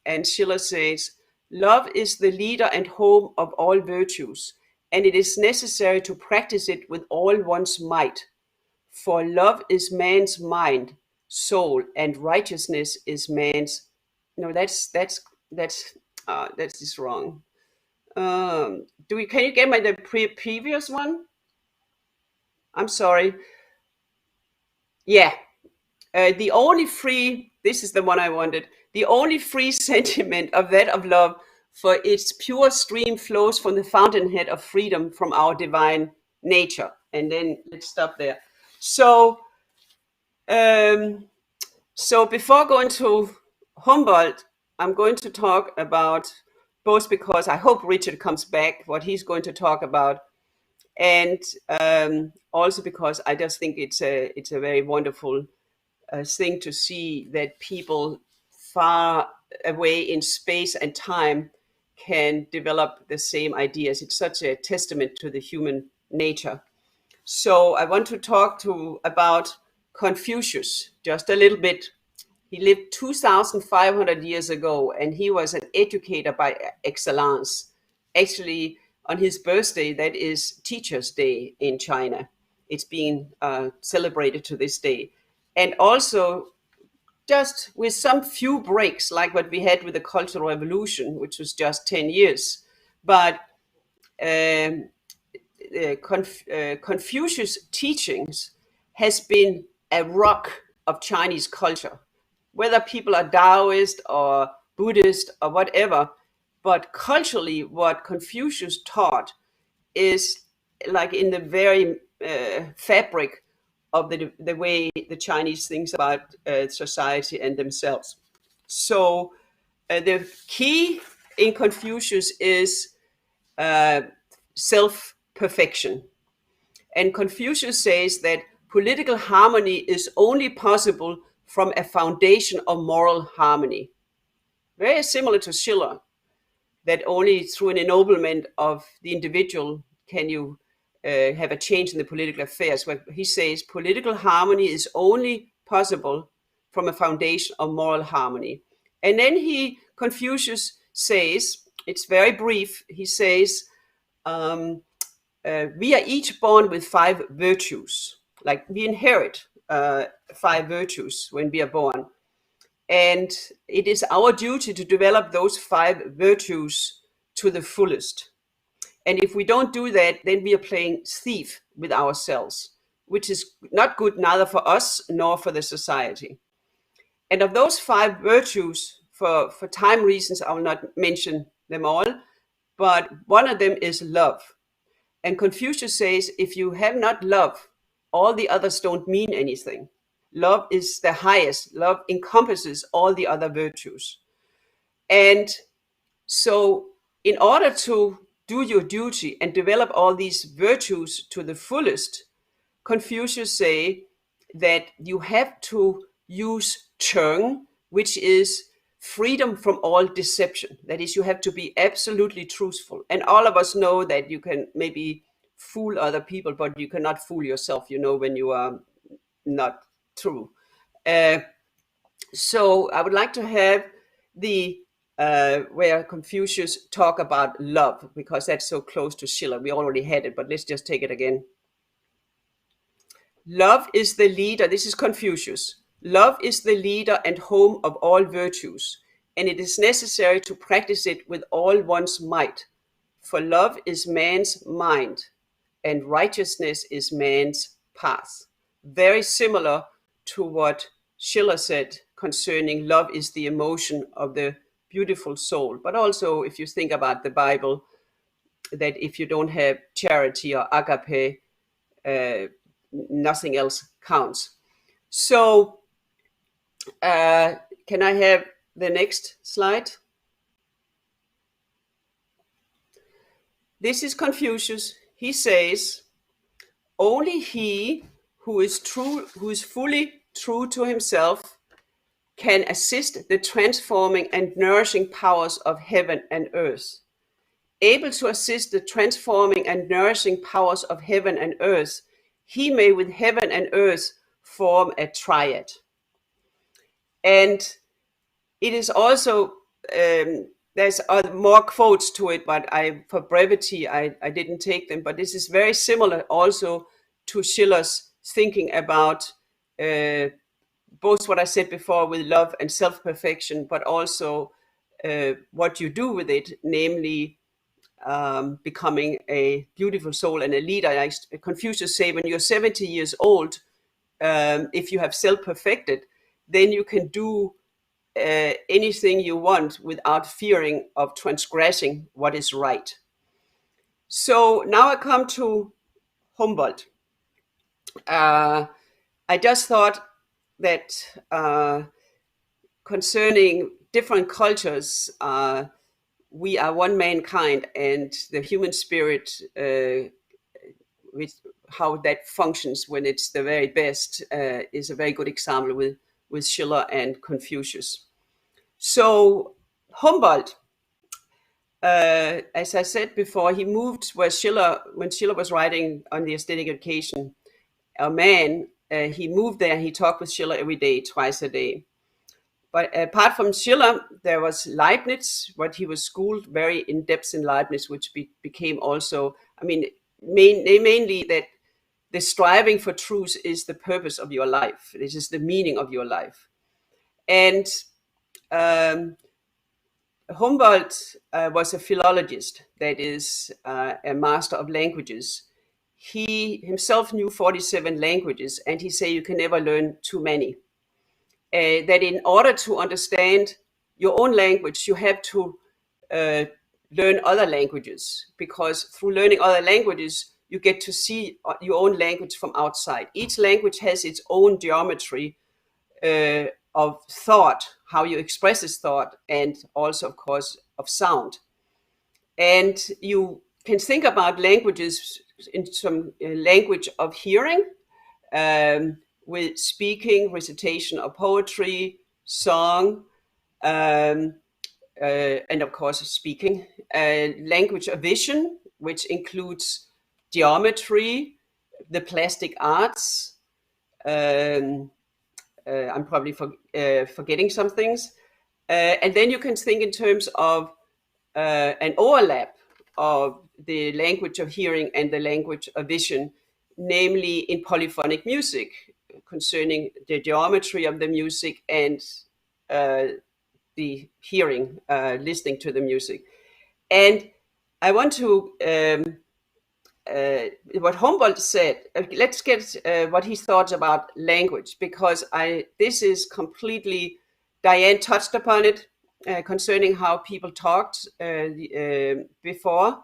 And Schiller says, love is the leader and home of all virtues, and it is necessary to practice it with all one's might. For love is man's mind, soul, and righteousness is man's. No, that's just wrong. Can you get my the previous one? I'm sorry. Yeah. The only free, this is the one I wanted. The only free sentiment of that of love for its pure stream flows from the fountainhead of freedom from our divine nature. And then let's stop there. So, so before going to Humboldt, I'm going to talk about, both because I hope Richard comes back, what he's going to talk about, and also because I just think it's a very wonderful thing to see that people far away in space and time can develop the same ideas. It's such a testament to the human nature. So I want to talk about Confucius just a little bit. He lived 2,500 years ago, and he was an educator by excellence. Actually, on his birthday, that is Teacher's Day in China. It's being celebrated to this day. And also, just with some few breaks, like what we had with the Cultural Revolution, which was just 10 years. But Confucius' teachings has been a rock of Chinese culture, whether people are Taoist or Buddhist or whatever. But culturally, what Confucius taught is like in the very fabric of the way the Chinese thinks about society and themselves. So the key in Confucius is self-perfection. And Confucius says that political harmony is only possible from a foundation of moral harmony. Very similar to Schiller, that only through an ennoblement of the individual can you have a change in the political affairs, where he says political harmony is only possible from a foundation of moral harmony. And then Confucius says, it's very brief, he says, we are each born with 5 virtues, like we inherit 5 virtues when we are born. And it is our duty to develop those 5 virtues to the fullest. And if we don't do that, then we are playing thief with ourselves, which is not good neither for us nor for the society. And of those 5 virtues, for time reasons, I will not mention them all, but one of them is love. And Confucius says, if you have not love, all the others don't mean anything. Love is the highest. Love encompasses all the other virtues. And so in order to do your duty and develop all these virtues to the fullest, Confucius say that you have to use cheng, which is freedom from all deception. That is, you have to be absolutely truthful. And all of us know that you can maybe fool other people, but you cannot fool yourself, when you are not true. So I would like to have the where Confucius talk about love, because that's so close to Schiller. We already had it, but let's just take it again. Love is the leader. This is Confucius. Love is the leader and home of all virtues, and it is necessary to practice it with all one's might. For love is man's mind, and righteousness is man's path. Very similar to what Schiller said concerning love is the emotion of the beautiful soul. But also, if you think about the Bible, that if you don't have charity or agape, nothing else counts. So, can I have the next slide? This is Confucius. He says, only he who is fully true to himself can assist the transforming and nourishing powers of heaven and earth. Able to assist the transforming and nourishing powers of heaven and earth, he may with heaven and earth form a triad. And it is also, there's more quotes to it, but for brevity, I didn't take them. But this is very similar also to Schiller's thinking about both what I said before with love and self-perfection, but also what you do with it, namely becoming a beautiful soul and a leader. Confucius say when you're 70 years old, if you have self-perfected, then you can do anything you want without fearing of transgressing what is right. So now I come to Humboldt. I just thought that concerning different cultures, we are one mankind, and the human spirit, with how that functions when it's the very best, is a very good example with Schiller and Confucius. So Humboldt, as I said before, he moved when Schiller was writing on the aesthetic education, a man, he moved there. He talked with Schiller every day, twice a day. But apart from Schiller, there was Leibniz, what he was schooled very in depth in Leibniz, which became also, I mean, mainly that the striving for truth is the purpose of your life. This is the meaning of your life. And Humboldt was a philologist, that is a master of languages. He himself knew 47 languages, and he said you can never learn too many. That in order to understand your own language, you have to learn other languages, because through learning other languages, you get to see your own language from outside. Each language has its own geometry of thought, how you express this thought, and also, of course, of sound. And you can think about languages in some language of hearing, with speaking, recitation of poetry, song, and of course speaking. Language of vision, which includes geometry, the plastic arts. I'm probably forgetting some things. And then you can think in terms of an overlap of the language of hearing and the language of vision, namely in polyphonic music, concerning the geometry of the music and the hearing, listening to the music. And I want to, what Humboldt said, let's get what he thought about language, because this is completely, Diane touched upon it, concerning how people talked before.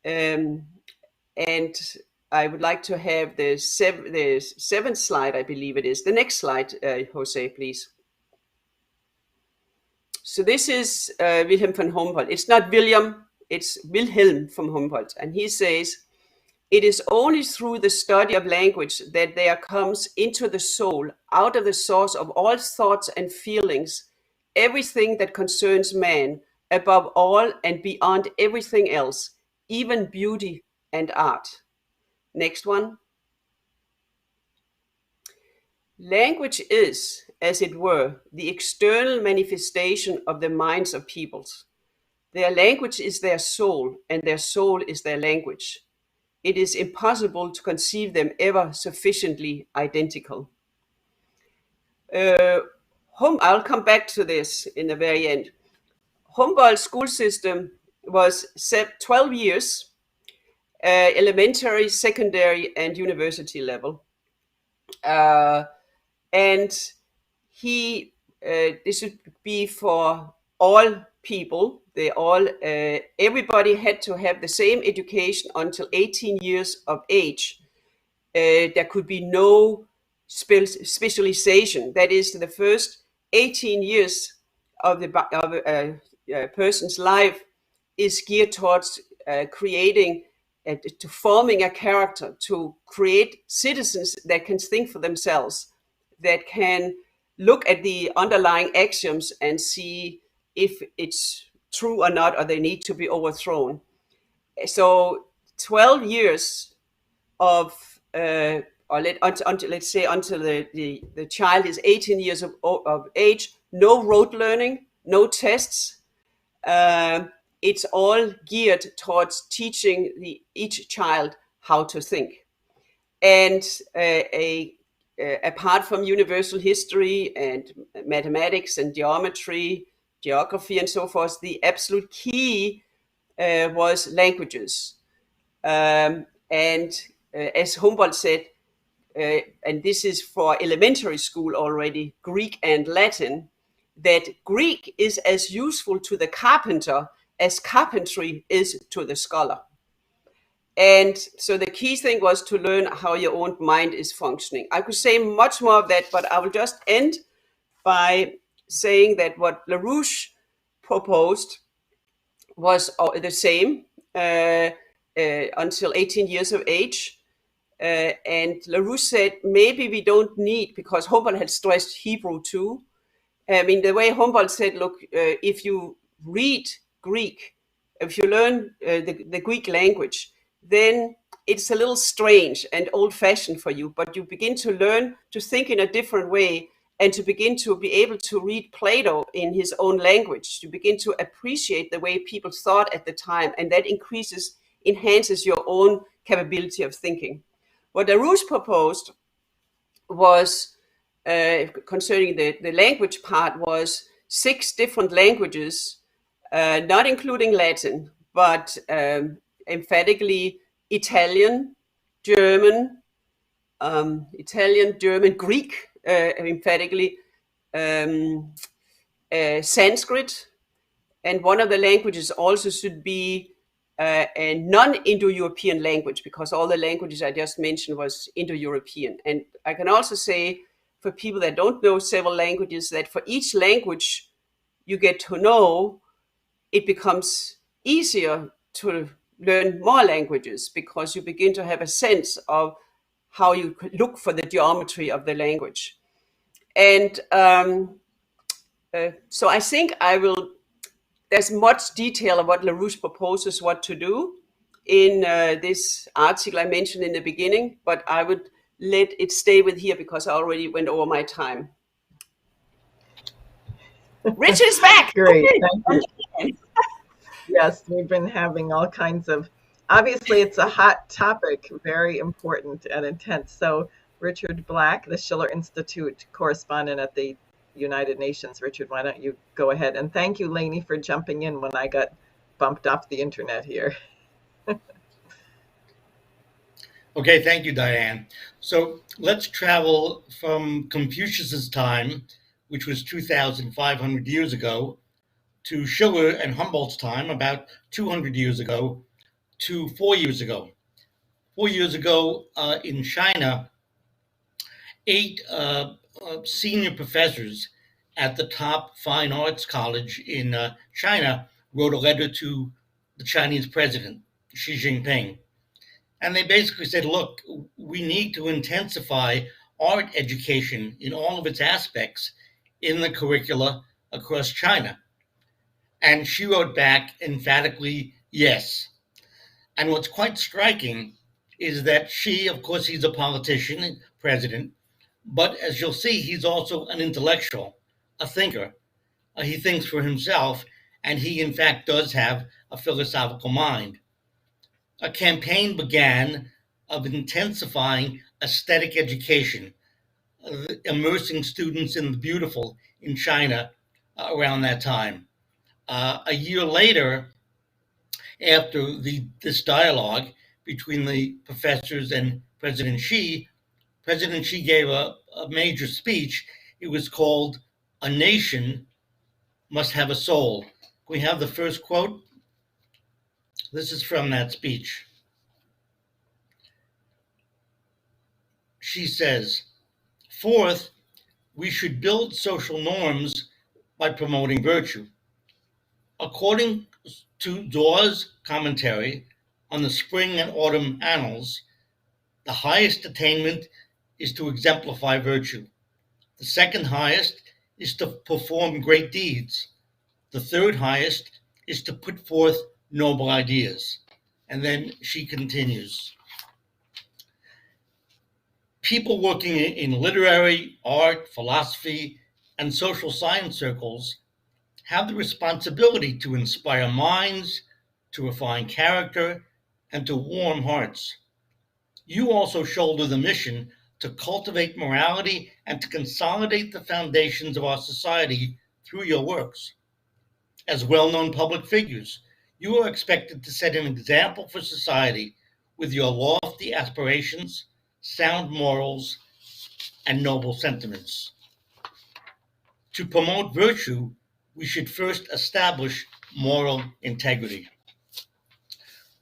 And I would like to have the seventh slide, I believe it is. The next slide, Jose, please. So this is Wilhelm von Humboldt. It's not William, it's Wilhelm von Humboldt. And he says, it is only through the study of language that there comes into the soul, out of the source of all thoughts and feelings, everything that concerns man, above all and beyond everything else, even beauty and art. Next one. Language is, as it were, the external manifestation of the minds of peoples. Their language is their soul, and their soul is their language. It is impossible to conceive them ever sufficiently identical. I'll come back to this in the very end. Humboldt's school system was 12 years, elementary, secondary, and university level. And this would be for all people. Everybody had to have the same education until 18 years of age. There could be no specialization. That is, the first 18 years of a person's life is geared towards creating, to forming a character, to create citizens that can think for themselves, that can look at the underlying axioms and see if it's true or not, or they need to be overthrown. So 12 years of, let's say until the child is 18 years of age, no rote learning, no tests. It's all geared towards teaching each child how to think. And apart from universal history and mathematics and geometry, geography and so forth, the absolute key was languages. And as Humboldt said, and this is for elementary school already, Greek and Latin, that Greek is as useful to the carpenter as carpentry is to the scholar. And so the key thing was to learn how your own mind is functioning. I could say much more of that, but I will just end by saying that what LaRouche proposed was the same until 18 years of age. And LaRouche said, maybe we don't need, because Humboldt had stressed Hebrew too. I mean, the way Humboldt said, look, if you read Greek, if you learn the Greek language, then it's a little strange and old-fashioned for you, but you begin to learn to think in a different way and to begin to be able to read Plato in his own language. You begin to appreciate the way people thought at the time, and that enhances your own capability of thinking. What LaRouche proposed was, concerning the language part, was 6 different languages, not including Latin, but emphatically Italian, German, Greek, emphatically Sanskrit, and one of the languages also should be a non-Indo-European language, because all the languages I just mentioned was Indo-European. And I can also say, for people that don't know several languages, that for each language you get to know, it becomes easier to learn more languages, because you begin to have a sense of how you look for the geometry of the language. And so I think there's much detail of what LaRouche proposes what to do in this article I mentioned in the beginning, but I would let it stay with here because I already went over my time. Richard's back! Great, thank you. Yes, we've been having all kinds of, obviously it's a hot topic, very important and intense. So Richard Black, the Schiller Institute correspondent at the United Nations. Richard, why don't you go ahead? And thank you, Leni, for jumping in when I got bumped off the internet here. Okay, thank you, Diane. So let's travel from Confucius's time, which was 2,500 years ago, to Schiller and Humboldt's time, about 200 years ago, to 4 years ago. 4 years ago in China, 8 senior professors at the top fine arts college in China wrote a letter to the Chinese president, Xi Jinping. And they basically said, look, we need to intensify art education in all of its aspects in the curricula across China. And Xi wrote back emphatically, yes. And what's quite striking is that Xi, of course, he's a politician, president, but as you'll see, he's also an intellectual, a thinker. He thinks for himself, and he, in fact, does have a philosophical mind. A campaign began of intensifying aesthetic education, immersing students in the beautiful in China around that time. A year later, after this dialogue between the professors and President Xi gave a major speech. It was called "A Nation Must Have a Soul." Can we have the first quote? This is from that speech. She says, "Fourth, we should build social norms by promoting virtue. According to Dawes' commentary on the spring and autumn annals, the highest attainment is to exemplify virtue. The second highest is to perform great deeds. The third highest is to put forth noble ideas." And then she continues. People working in literary, art, philosophy, and social science circles have the responsibility to inspire minds, to refine character, and to warm hearts. You also shoulder the mission to cultivate morality and to consolidate the foundations of our society through your works. As well-known public figures, you are expected to set an example for society with your lofty aspirations, sound morals, and noble sentiments. To promote virtue, we should first establish moral integrity.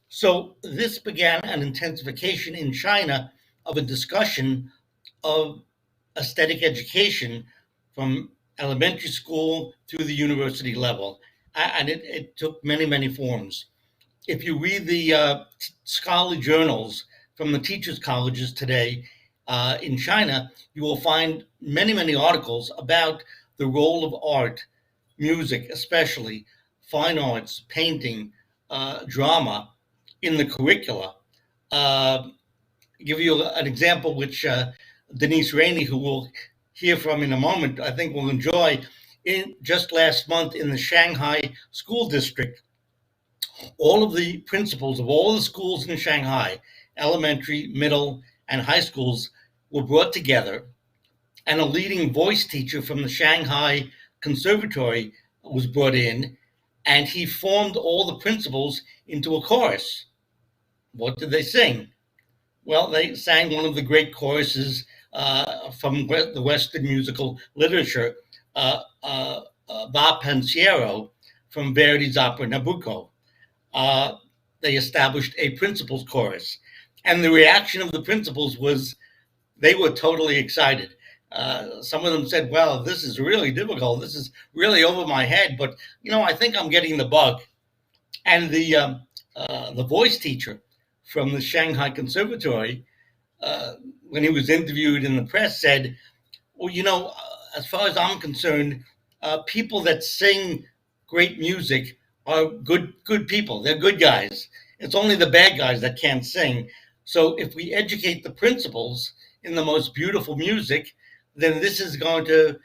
So this began an intensification in China of a discussion of aesthetic education from elementary school through the university level. And it took many, many forms. If you read the scholarly journals from the teachers' colleges today in China, you will find many, many articles about the role of art, music, especially fine arts, painting, drama in the curricula. Give you an example which Denice Rainey, who we'll hear from in a moment, I think will enjoy. Just last month in the Shanghai school district, all of the principals of all the schools in Shanghai, elementary, middle, and high schools, were brought together, and a leading voice teacher from the Shanghai Conservatory was brought in, and he formed all the principals into a chorus. What did they sing? Well, they sang one of the great choruses from the Western musical literature, Va Pensiero, from Verdi's opera Nabucco. They established a principals chorus. And the reaction of the principals was they were totally excited. Some of them said, well, this is really difficult. This is really over my head, but, I think I'm getting the bug. And the voice teacher from the Shanghai Conservatory, when he was interviewed in the press, said, well, as far as I'm concerned, people that sing great music are good people. They're good guys. It's only the bad guys that can't sing. So if we educate the principals in the most beautiful music, then this is going to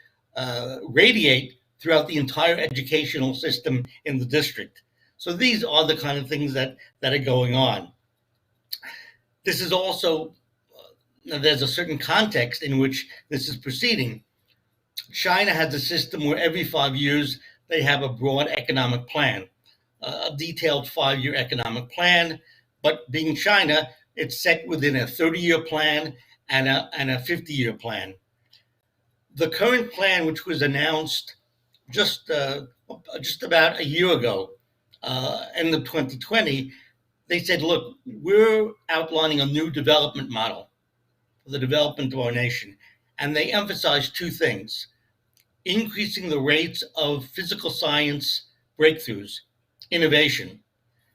radiate throughout the entire educational system in the district. So these are the kind of things that are going on. This is also, there's a certain context in which this is proceeding. China has a system where every 5 years they have a broad economic plan, a detailed 5-year economic plan. But being China, it's set within a 30-year plan and a 50-year plan. The current plan, which was announced just about a year ago, end of 2020, they said, look, we're outlining a new development model for the development of our nation. And they emphasized two things: increasing the rates of physical science breakthroughs, innovation.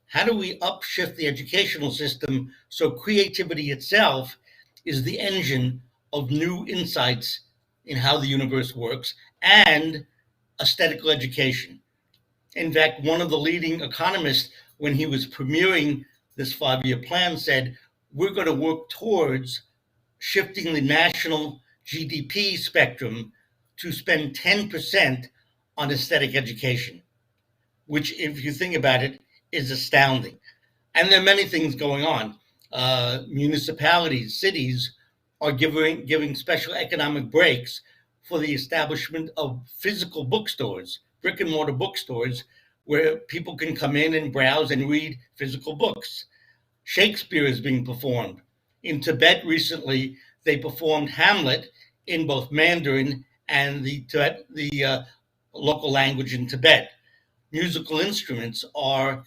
How do we upshift the educational system so creativity itself is the engine of new insights in how the universe works, and aesthetical education? In fact, one of the leading economists, when he was premiering this 5-year plan, said, we're going to work towards shifting the national GDP spectrum to spend 10% on aesthetic education, which, if you think about it, is astounding. And there are many things going on. Municipalities, cities are giving special economic breaks for the establishment of physical bookstores, brick and mortar bookstores, where people can come in and browse and read physical books. Shakespeare is being performed. In Tibet recently, they performed Hamlet in both Mandarin and the local language in Tibet. Musical instruments are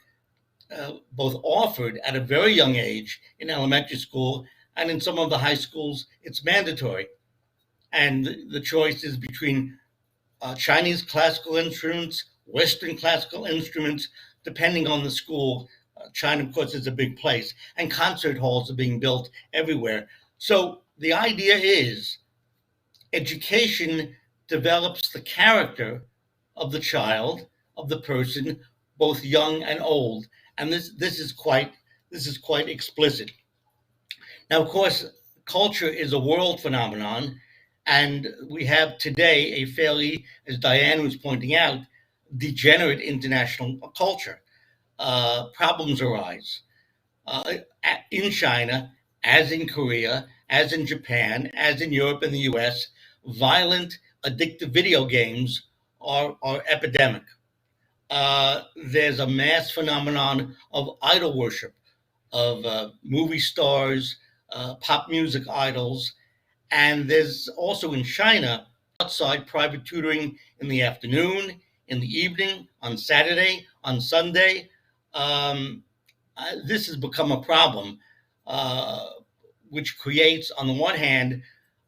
both offered at a very young age in elementary school, and in some of the high schools, it's mandatory. And the choice is between Chinese classical instruments, Western classical instruments, depending on the school. China, of course, is a big place, and concert halls are being built everywhere. So the idea is education develops the character of the child, of the person, both young and old. And this is quite explicit. Now, of course, culture is a world phenomenon, and we have today a fairly, as Diane was pointing out, degenerate international culture. Problems arise in China, as in Korea, as in Japan, as in Europe and the US. Violent, addictive video games are epidemic. There's a mass phenomenon of idol worship, of movie stars, pop music idols. And there's also in China outside private tutoring in the afternoon, in the evening, on Saturday, on Sunday. This has become a problem, which creates, on the one hand,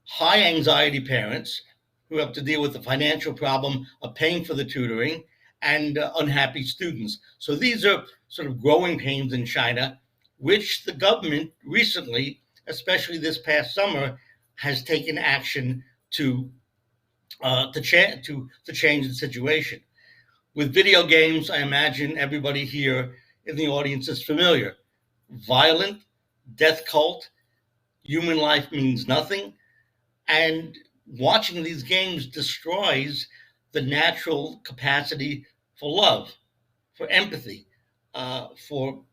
high anxiety parents who have to deal with the financial problem of paying for the tutoring, and unhappy students. So these are sort of growing pains in China, which the government recently, especially this past summer, has taken action to change the situation. With video games, I imagine everybody here in the audience is familiar. Violent, death cult, human life means nothing, and watching these games destroys the natural capacity for love, for empathy, for,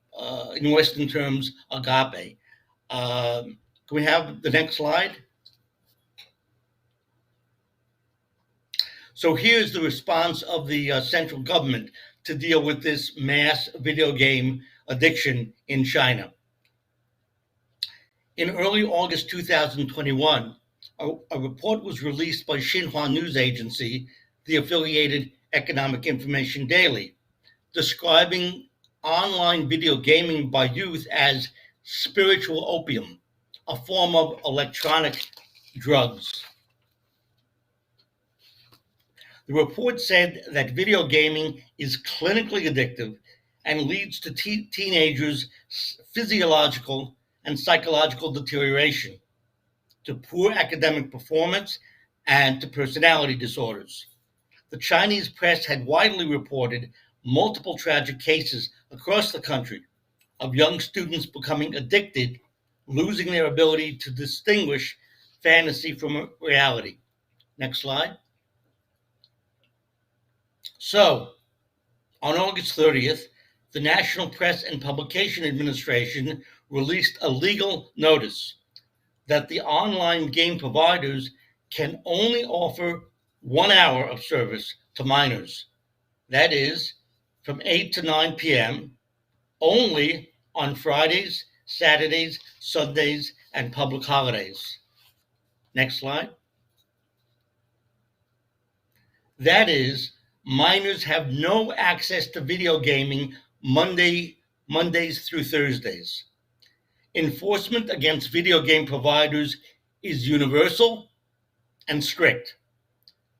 in Western terms, agape. Can we have the next slide? So here's the response of the central government to deal with this mass video game addiction in China. In early August 2021, a report was released by Xinhua News Agency, the affiliated Economic Information Daily, describing online video gaming by youth as spiritual opium, a form of electronic drugs. The report said that video gaming is clinically addictive and leads to teenagers' physiological and psychological deterioration, to poor academic performance, and to personality disorders. The Chinese press had widely reported multiple tragic cases across the country of young students becoming addicted, losing their ability to distinguish fantasy from reality. Next slide. So, on August 30th, the National Press and Publication Administration released a legal notice that the online game providers can only offer 1 hour of service to minors. That is, from 8 to 9 p.m., only on Fridays, Saturdays, Sundays, and public holidays. Next slide. That is, minors have no access to video gaming Mondays through Thursdays. Enforcement against video game providers is universal and strict.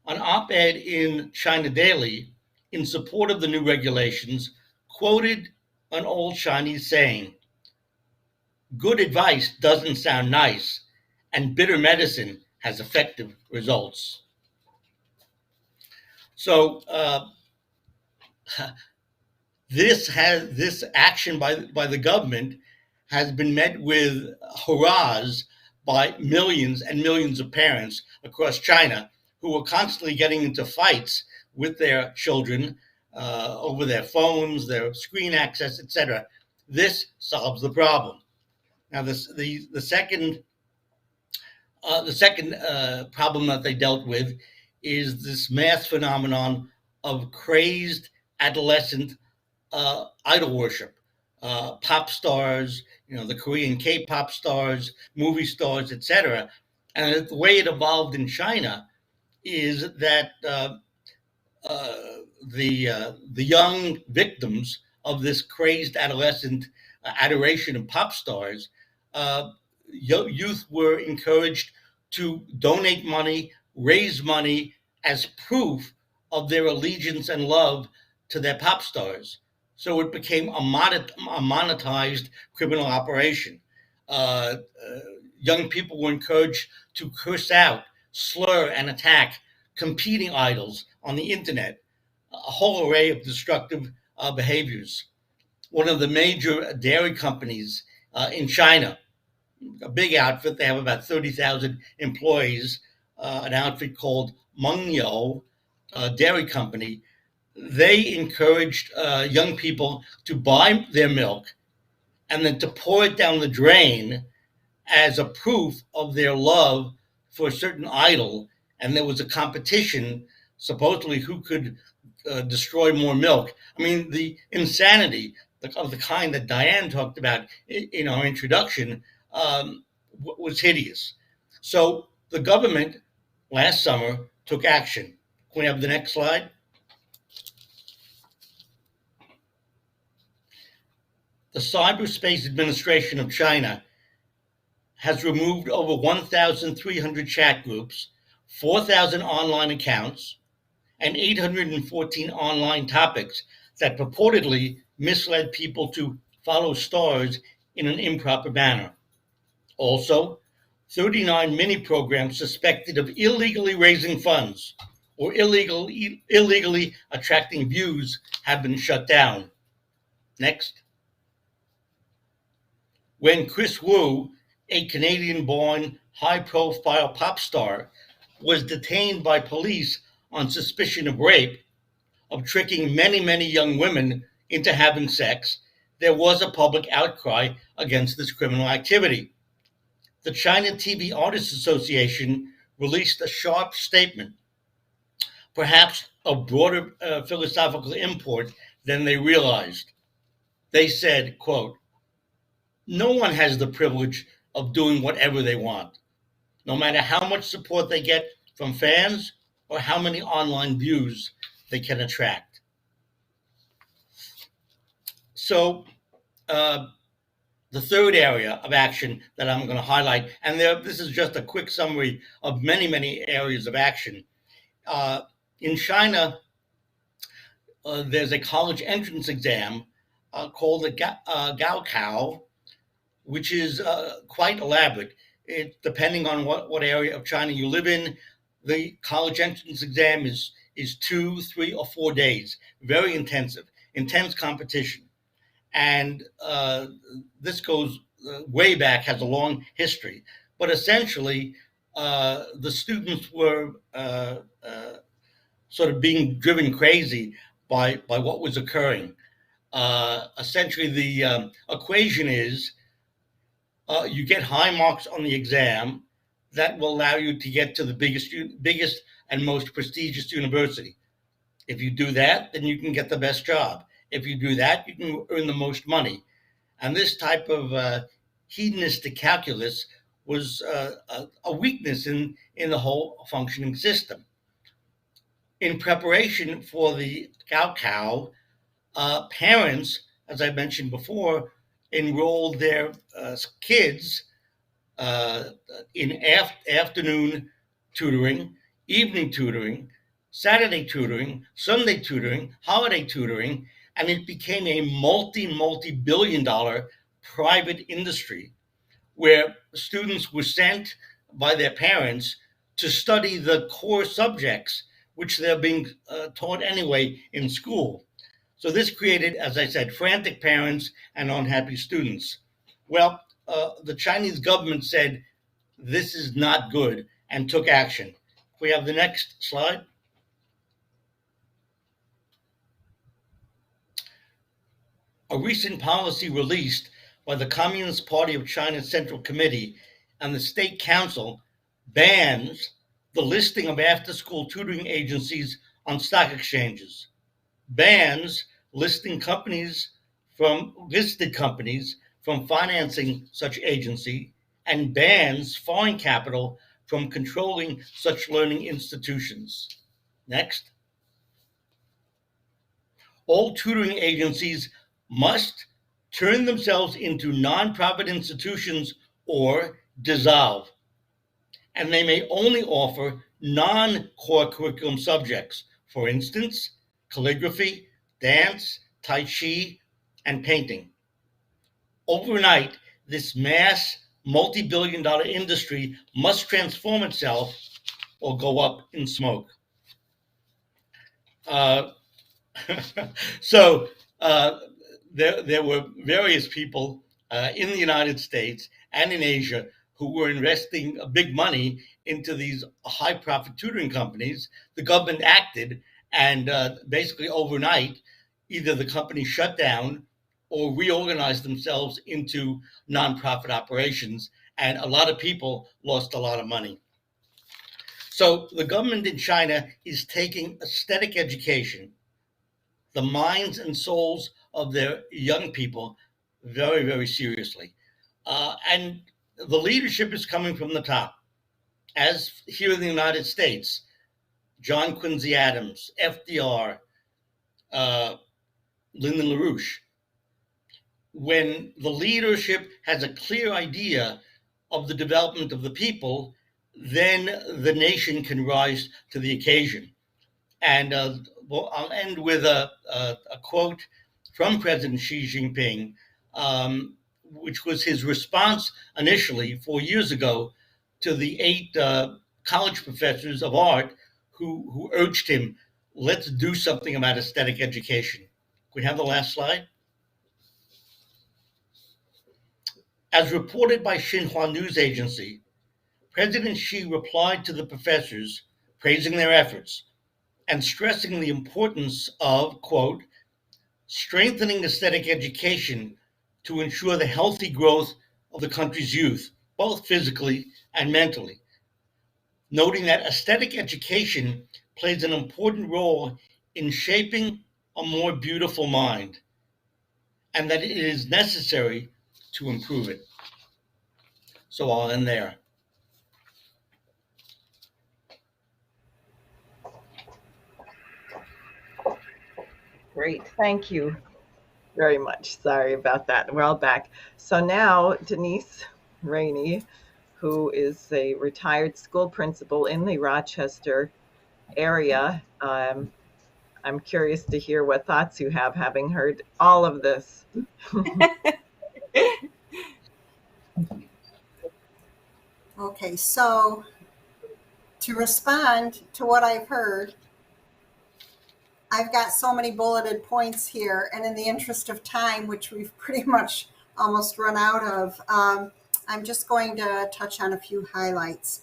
An op-ed in China Daily, in support of the new regulations, quoted an old Chinese saying, "Good advice doesn't sound nice, and bitter medicine has effective results." So this action by the government has been met with hurrahs by millions and millions of parents across China who are constantly getting into fights with their children over their phones, their screen access, etc. This solves the problem. Now, the second problem that they dealt with is this mass phenomenon of crazed adolescent idol worship. Pop stars, the Korean K-pop stars, movie stars, etc. And the way it evolved in China is that the young victims of this crazed adolescent adoration of pop stars, youth were encouraged to donate money, raise money as proof of their allegiance and love to their pop stars. So it became a monetized criminal operation. Young people were encouraged to curse out, slur, and attack competing idols on the internet, a whole array of destructive behaviors. One of the major dairy companies in China, a big outfit, they have about 30,000 employees, an outfit called Mengniu Dairy Company, they encouraged young people to buy their milk and then to pour it down the drain as a proof of their love for a certain idol. And there was a competition, supposedly, who could destroy more milk. I mean, the insanity of the kind that Diane talked about in our introduction was hideous. So the government last summer took action. Can we have the next slide? The Cyberspace Administration of China has removed over 1,300 chat groups, 4,000 online accounts, and 814 online topics that purportedly misled people to follow stars in an improper manner. Also, 39 mini programs suspected of illegally raising funds or illegally attracting views have been shut down. Next. When Chris Wu, a Canadian-born high-profile pop star, was detained by police on suspicion of rape, of tricking many, many young women into having sex, there was a public outcry against this criminal activity. The China TV Artists Association released a sharp statement, perhaps of broader philosophical import than they realized. They said, quote, "No one has the privilege of doing whatever they want, no matter how much support they get from fans or how many online views they can attract." So, the third area of action that I'm going to highlight, and this is just a quick summary of many, many areas of action. In China, there's a college entrance exam called the Gaokao, which is quite elaborate. Depending on what area of China you live in, the college entrance exam is 2, 3, or 4 days. Very intensive, intense competition. And this goes way back, has a long history. But essentially, the students were sort of being driven crazy by what was occurring. Essentially, the equation is you get high marks on the exam that will allow you to get to the biggest and most prestigious university. If you do that, then you can get the best job. If you do that, you can earn the most money. And this type of hedonistic calculus was a weakness in the whole functioning system. In preparation for the Gaokao, parents, as I mentioned before, enrolled their kids in afternoon tutoring, evening tutoring, Saturday tutoring, Sunday tutoring, holiday tutoring, and it became a multi-billion-dollar private industry where students were sent by their parents to study the core subjects, which they're being taught anyway in school. So this created, as I said, frantic parents and unhappy students. Well, the Chinese government said, this is not good, and took action. If we have the next slide. A recent policy released by the Communist Party of China's Central Committee and the State Council bans the listing of after-school tutoring agencies on stock exchanges, bans listed companies from financing such agency, and bans foreign capital from controlling such learning institutions. Next. All tutoring agencies must turn themselves into nonprofit institutions or dissolve. And they may only offer non-core curriculum subjects, for instance, calligraphy, dance, tai chi, and painting. Overnight, this mass multi-billion-dollar industry must transform itself or go up in smoke. So there were various people in the United States and in Asia who were investing big money into these high-profit tutoring companies. The government acted, and basically overnight, either the company shut down or reorganized themselves into nonprofit operations, and a lot of people lost a lot of money. So the government in China is taking aesthetic education, the minds and souls of their young people, very, very seriously. And the leadership is coming from the top. As here in the United States, John Quincy Adams, FDR, Lyndon LaRouche. When the leadership has a clear idea of the development of the people, then the nation can rise to the occasion. And well, I'll end with a quote from President Xi Jinping, which was his response initially 4 years ago to the 8 college professors of art who urged him, let's do something about aesthetic education. Can we have the last slide? As reported by Xinhua News Agency, President Xi replied to the professors, praising their efforts and stressing the importance of, quote, strengthening aesthetic education to ensure the healthy growth of the country's youth, both physically and mentally, noting that aesthetic education plays an important role in shaping a more beautiful mind, and that it is necessary to improve it. So I'll end there. Great, thank you very much. Sorry about that. We're all back. So now Denice Rainey, who is a retired school principal in the Rochester area. I'm curious to hear what thoughts you have, having heard all of this. Okay, so to respond to what I've heard, I've got so many bulleted points here, and in the interest of time, which we've pretty much almost run out of, I'm just going to touch on a few highlights.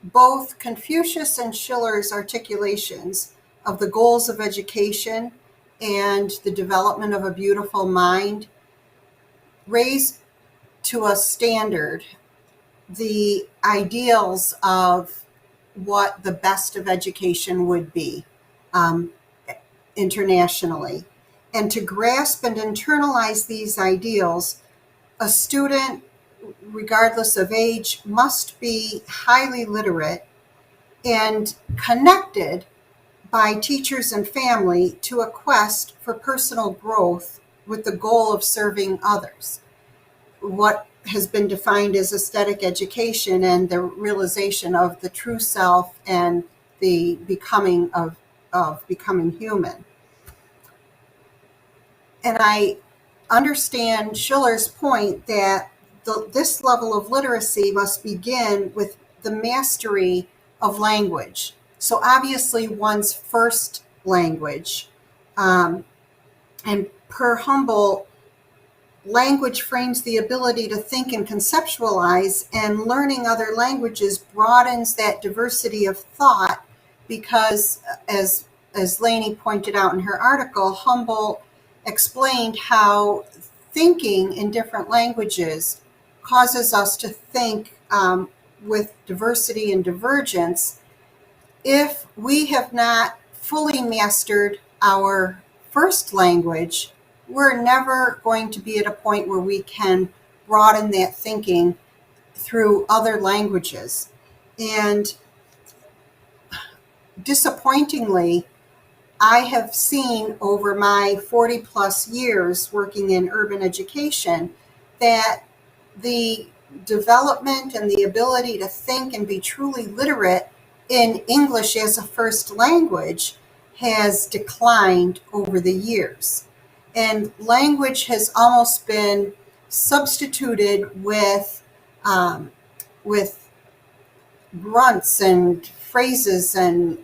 Both Confucius and Schiller's articulations of the goals of education and the development of a beautiful mind raise to a standard the ideals of what the best of education would be internationally. And to grasp and internalize these ideals, a student, regardless of age, must be highly literate and connected by teachers and family to a quest for personal growth with the goal of serving others. What has been defined as aesthetic education and the realization of the true self and the becoming of becoming human. And I understand Schiller's point that this level of literacy must begin with the mastery of language. So obviously one's first language, and per Humboldt, language frames the ability to think and conceptualize, and learning other languages broadens that diversity of thought because, as Leni pointed out in her article, Humboldt explained how thinking in different languages causes us to think with diversity and divergence. If we have not fully mastered our first language, we're never going to be at a point where we can broaden that thinking through other languages. And disappointingly, I have seen over my 40 plus years working in urban education that the development and the ability to think and be truly literate in English as a first language has declined over the years. And language has almost been substituted with grunts and phrases and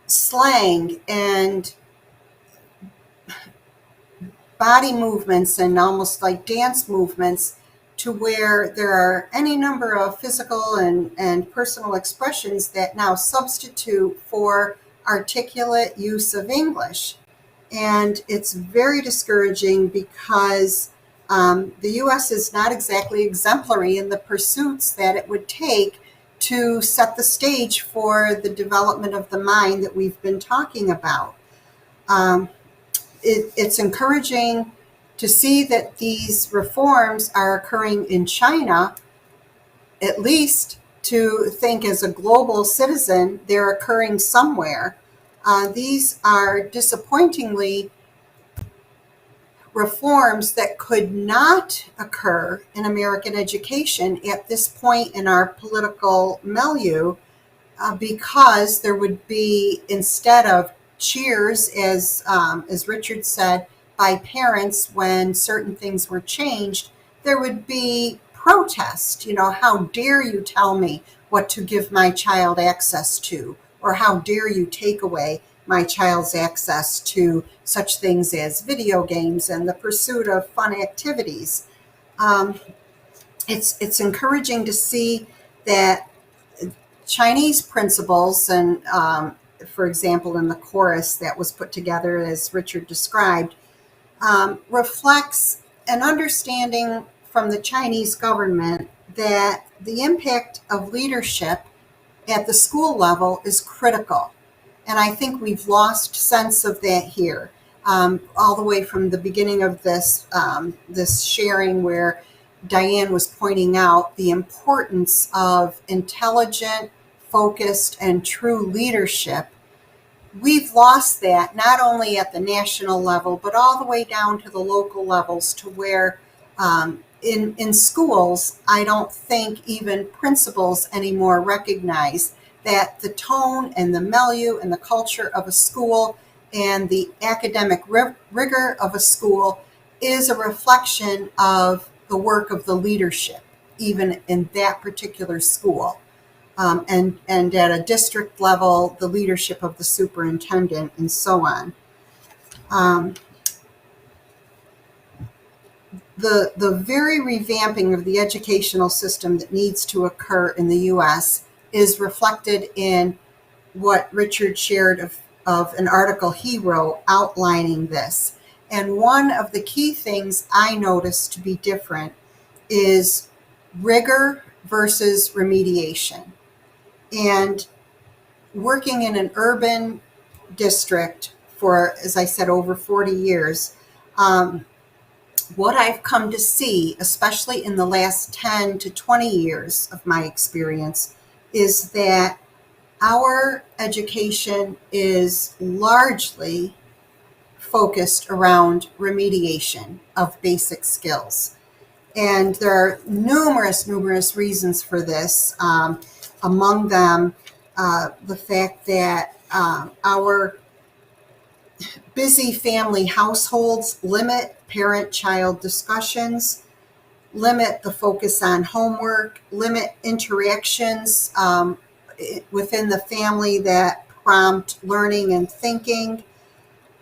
slang and body movements and almost like dance movements, to where there are any number of physical and personal expressions that now substitute for articulate use of English. And it's very discouraging because the U.S. is not exactly exemplary in the pursuits that it would take to set the stage for the development of the mind that we've been talking about. It's encouraging to see that these reforms are occurring in China, at least to think as a global citizen they're occurring somewhere. These are disappointingly reforms that could not occur in American education at this point in our political milieu, because there would be, instead of cheers, as Richard said, by parents when certain things were changed, there would be protest. How dare you tell me what to give my child access to, or how dare you take away my child's access to such things as video games and the pursuit of fun activities. It's encouraging to see that Chinese principles, and for example, in the chorus that was put together as Richard described, reflects an understanding from the Chinese government that the impact of leadership at the school level is critical. And I think we've lost sense of that here, all the way from the beginning of this sharing, where Diane was pointing out the importance of intelligent, focused, and true leadership. We've lost that not only at the national level, but all the way down to the local levels, to where in schools, I don't think even principals anymore recognize that the tone and the milieu and the culture of a school and the academic rigor of a school is a reflection of the work of the leadership, even in that particular school. And at a district level, the leadership of the superintendent, and so on. The very revamping of the educational system that needs to occur in the U.S. is reflected in what Richard shared of an article he wrote outlining this. And one of the key things I noticed to be different is rigor versus remediation. And working in an urban district for, as I said, over 40 years, what I've come to see, especially in the last 10 to 20 years of my experience, is that our education is largely focused around remediation of basic skills. And there are numerous reasons for this. Among them, the fact that our busy family households limit parent-child discussions, limit the focus on homework, limit interactions within the family that prompt learning and thinking,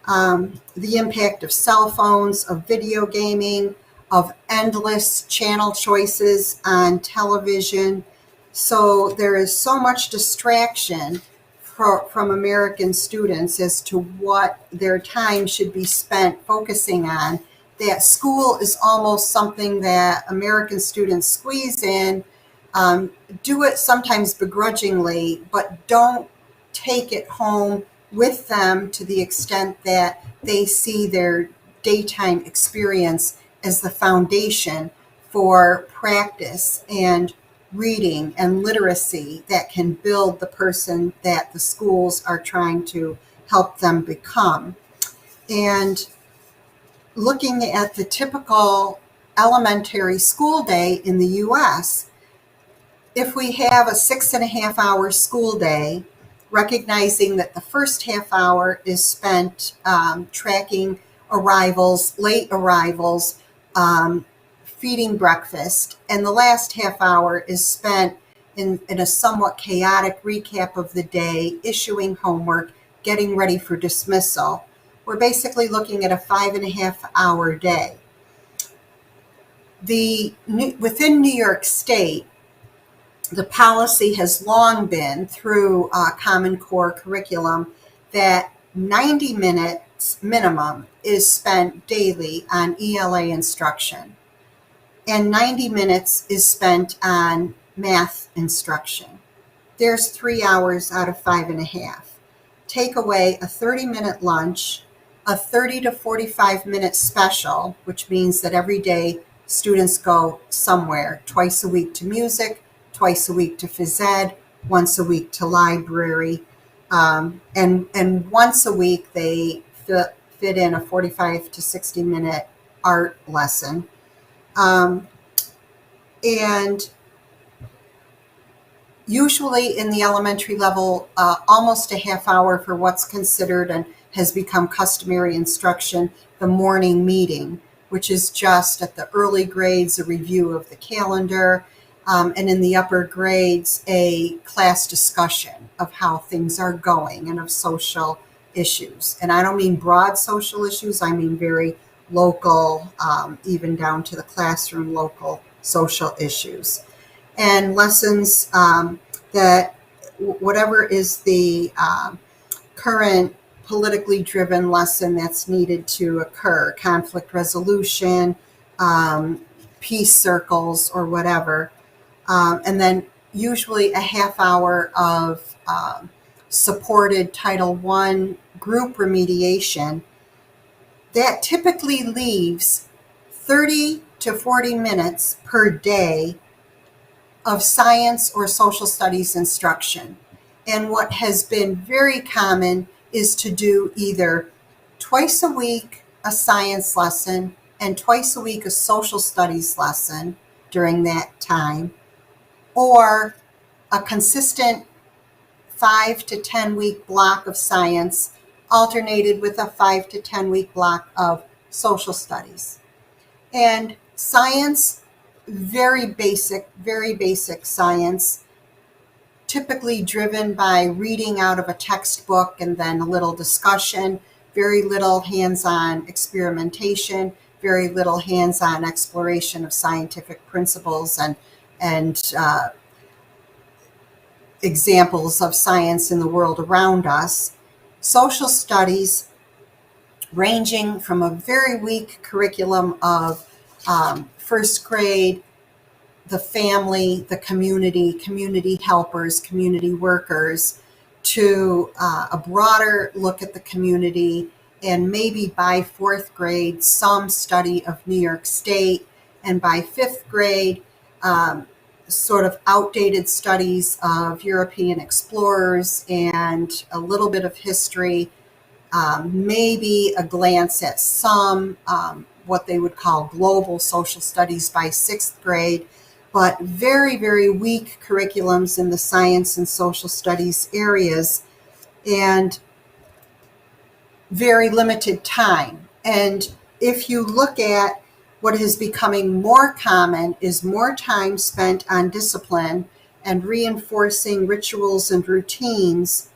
the impact of cell phones, of video gaming, of endless channel choices on television. So there is so much distraction from American students as to what their time should be spent focusing on, that school is almost something that American students squeeze in, do it sometimes begrudgingly, but don't take it home with them to the extent that they see their daytime experience as the foundation for practice and reading and literacy that can build the person that the schools are trying to help them become. And looking at the typical elementary school day in the U.S., if we have a 6.5 hour school day, recognizing that the first half hour is spent tracking arrivals, late arrivals, feeding breakfast, and the last half hour is spent in a somewhat chaotic recap of the day, issuing homework, getting ready for dismissal. We're basically looking at a 5.5 hour day. Within New York State, the policy has long been, through Common Core curriculum, that 90 minutes minimum is spent daily on ELA instruction, and 90 minutes is spent on math instruction. There's 3 hours out of 5.5. Take away a 30-minute lunch, a 30 to 45-minute special, which means that every day students go somewhere, twice a week to music, twice a week to phys ed, once a week to library, and once a week they fit in a 45 to 60-minute art lesson. And usually in the elementary level, almost a half hour for what's considered and has become customary instruction, the morning meeting, which is just at the early grades, a review of the calendar, and in the upper grades, a class discussion of how things are going and of social issues. And I don't mean broad social issues, I mean very local, even down to the classroom, local social issues. And lessons that whatever is the current politically driven lesson that's needed to occur, conflict resolution, peace circles, or whatever. And then usually a half hour of supported Title I group remediation that typically leaves 30 to 40 minutes per day of science or social studies instruction. And what has been very common is to do either twice a week a science lesson and twice a week a social studies lesson during that time, or a consistent 5 to 10 week block of science alternated with a 5 to 10 week block of social studies. And science, very basic science, typically driven by reading out of a textbook and then a little discussion, very little hands-on experimentation, very little hands-on exploration of scientific principles and examples of science in the world around us. Social studies, ranging from a very weak curriculum of first grade, the family, the community helpers, community workers, to a broader look at the community, and maybe by fourth grade, some study of New York State, and by fifth grade, sort of outdated studies of European explorers and a little bit of history, maybe a glance at some what they would call global social studies by sixth grade, but very, very weak curriculums in the science and social studies areas, and very limited time. And if you look at what is becoming more common is more time spent on discipline and reinforcing rituals and routines.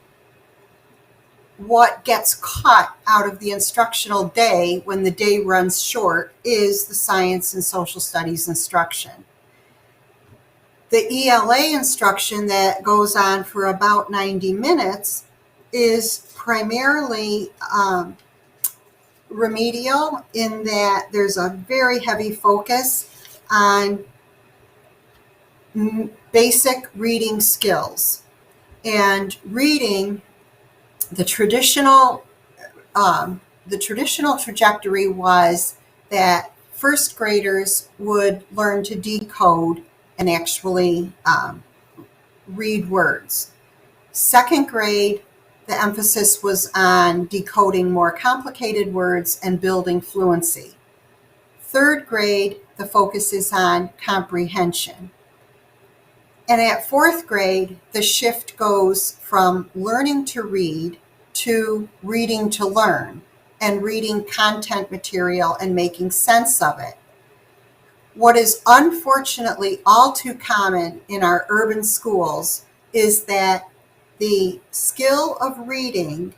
What gets cut out of the instructional day when the day runs short is the science and social studies instruction. The ELA instruction that goes on for about 90 minutes is primarily remedial in that there's a very heavy focus on basic reading skills. And reading, the traditional trajectory was that first graders would learn to decode and actually read words. Second grade, the emphasis was on decoding more complicated words and building fluency. Third grade, the focus is on comprehension. And at fourth grade, the shift goes from learning to read to reading to learn, and reading content material and making sense of it. What is unfortunately all too common in our urban schools is that the skill of reading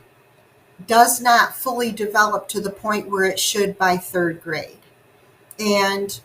does not fully develop to the point where it should by third grade. And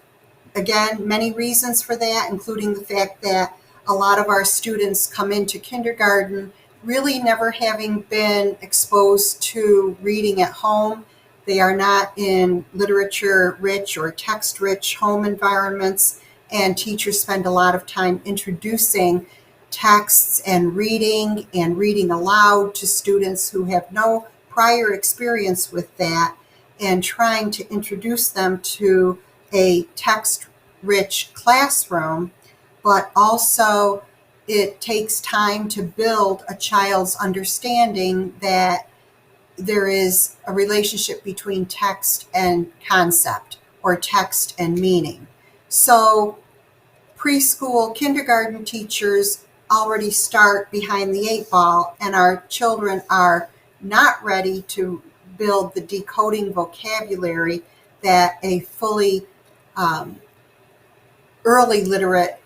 again, many reasons for that, including the fact that a lot of our students come into kindergarten really never having been exposed to reading at home. They are not in literature-rich or text-rich home environments, and teachers spend a lot of time introducing texts and reading aloud to students who have no prior experience with that, and trying to introduce them to a text-rich classroom. but also it takes time to build a child's understanding that there is a relationship between text and concept, or text and meaning. So preschool, kindergarten teachers already start behind the 8 ball, and our children are not ready to build the decoding vocabulary that a fully early literate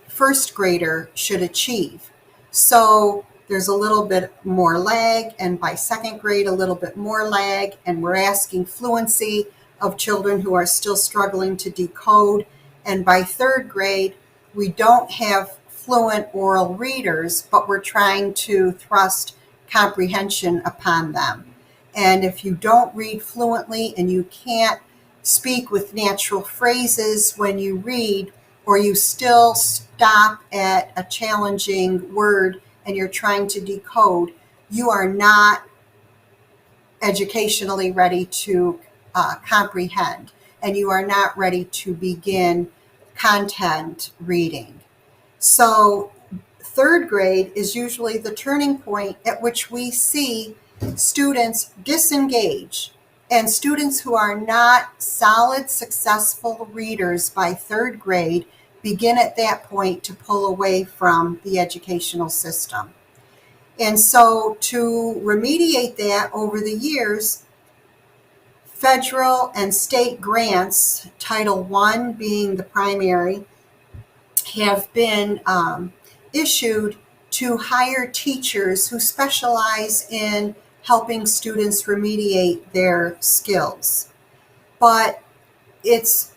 first grader should achieve. So there's a little bit more lag, and by second grade, a little bit more lag, and we're asking fluency of children who are still struggling to decode. And by third grade, we don't have fluent oral readers, but we're trying to thrust comprehension upon them. And if you don't read fluently and you can't speak with natural phrases when you read, or you still stop at a challenging word and you're trying to decode, you are not educationally ready to comprehend, and you are not ready to begin content reading. So third grade is usually the turning point at which we see students disengage, and students who are not solid, successful readers by third grade begin at that point to pull away from the educational system. And so to remediate that over the years, federal and state grants, Title I being the primary, have been issued to hire teachers who specialize in helping students remediate their skills. But it's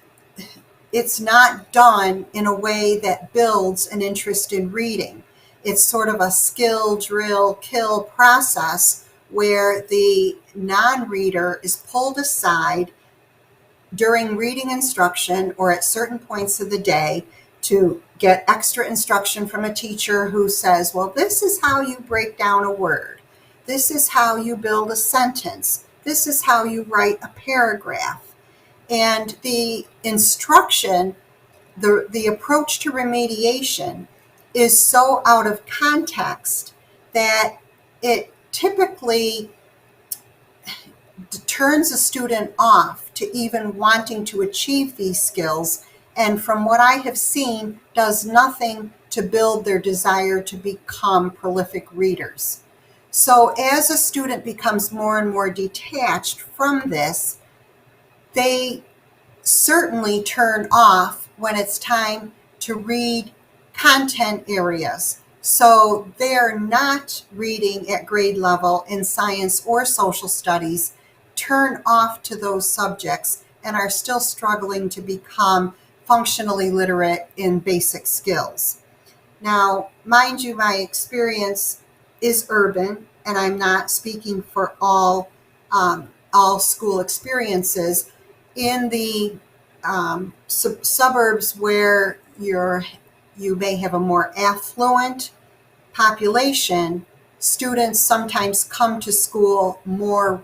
not done in a way that builds an interest in reading. It's sort of a skill, drill, kill process where the non-reader is pulled aside during reading instruction or at certain points of the day to get extra instruction from a teacher who says, well, this is how you break down a word. This is how you build a sentence. This is how you write a paragraph. And the instruction, the approach to remediation is so out of context that it typically turns a student off to even wanting to achieve these skills, and from what I have seen, does nothing to build their desire to become prolific readers. So as a student becomes more and more detached from this, they certainly turn off when it's time to read content areas. So they're not reading at grade level in science or social studies, turn off to those subjects, and are still struggling to become functionally literate in basic skills. Now, mind you, my experience is urban, and I'm not speaking for all school experiences. In the suburbs where you may have a more affluent population, students sometimes come to school more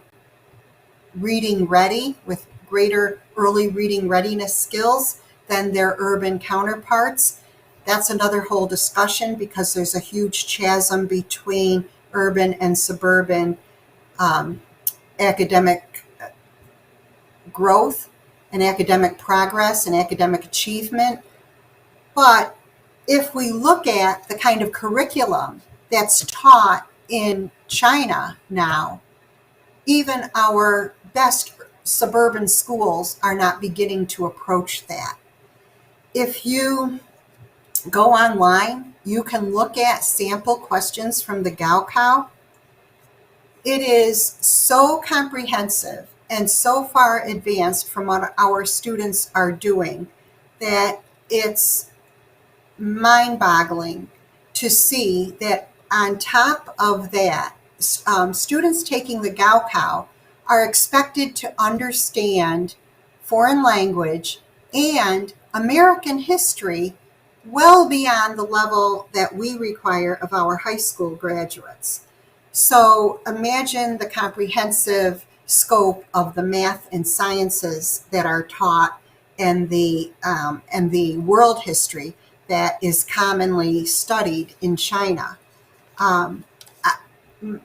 reading ready, with greater early reading readiness skills than their urban counterparts. That's another whole discussion, because there's a huge chasm between urban and suburban academic growth and academic progress and academic achievement. But if we look at the kind of curriculum that's taught in China now, even our best suburban schools are not beginning to approach that. If you go online, you can look at sample questions from the Gaokao. It is so comprehensive and so far advanced from what our students are doing that it's mind-boggling to see that on top of that, students taking the Gaokao are expected to understand foreign language and American history well beyond the level that we require of our high school graduates. So imagine the comprehensive scope of the math and sciences that are taught, and the world history. that is commonly studied in China.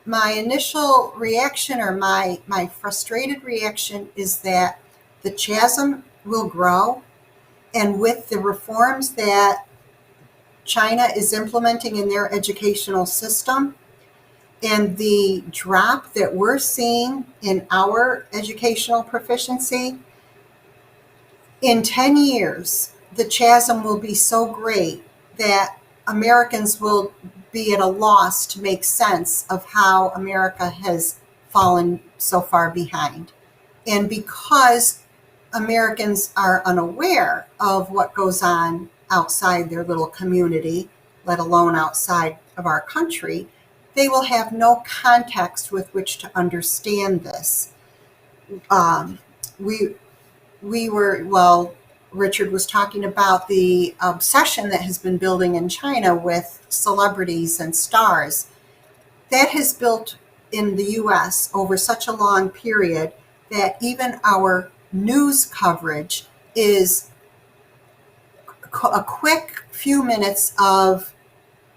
My initial reaction, or my frustrated reaction, is that the chasm will grow, and with the reforms that China is implementing in their educational system and the drop that we're seeing in our educational proficiency, in 10 years, the chasm will be so great that Americans will be at a loss to make sense of how America has fallen so far behind. And because Americans are unaware of what goes on outside their little community, let alone outside of our country, they will have no context with which to understand this. Richard was talking about the obsession that has been building in China with celebrities and stars. That has built in the US over such a long period that even our news coverage is a quick few minutes of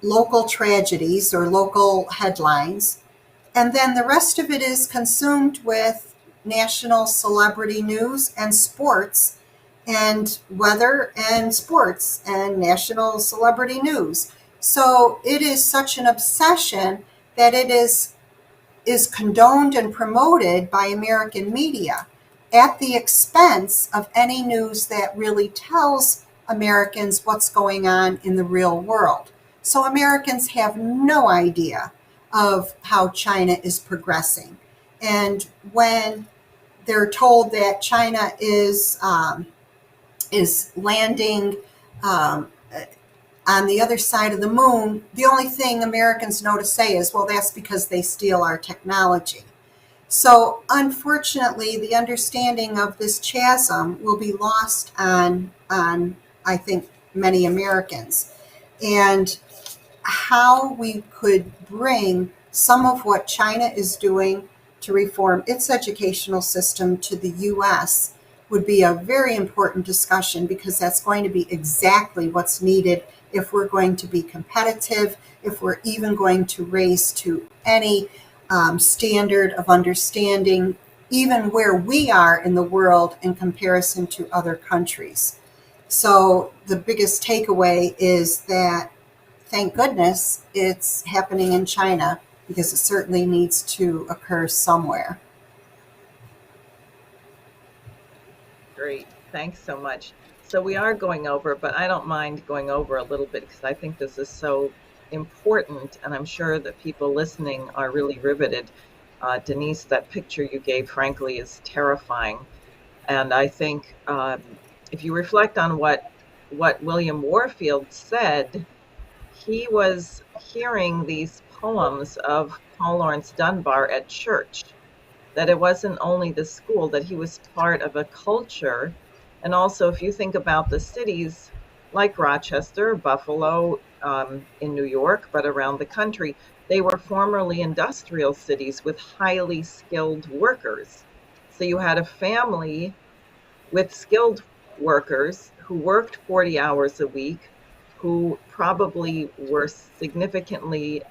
local tragedies or local headlines, and then the rest of it is consumed with national celebrity news and sports, and weather and sports and national celebrity news. So it is such an obsession that it is condoned and promoted by American media at the expense of any news that really tells Americans what's going on in the real world. So Americans have no idea of how China is progressing. And when they're told that China is landing on the other side of the moon, the only thing Americans know to say is, well, that's because they steal our technology. So unfortunately, the understanding of this chasm will be lost on I think, many Americans. And how we could bring some of what China is doing to reform its educational system to the U.S. would be a very important discussion, because that's going to be exactly what's needed if we're going to be competitive, if we're even going to raise to any standard of understanding, even where we are in the world in comparison to other countries. So the biggest takeaway is that, thank goodness, it's happening in China, because it certainly needs to occur somewhere. Great. Thanks so much. So we are going over, but I don't mind going over a little bit, because I think this is so important, and I'm sure that people listening are really riveted. Denice, that picture you gave, frankly, is terrifying. And I think if you reflect on what William Warfield said, he was hearing these poems of Paul Laurence Dunbar at church, that it wasn't only the school, that he was part of a culture. And also, if you think about the cities like Rochester, Buffalo, in New York, but around the country, they were formerly industrial cities with highly skilled workers. So you had a family with skilled workers who worked 40 hours a week, who probably were significantly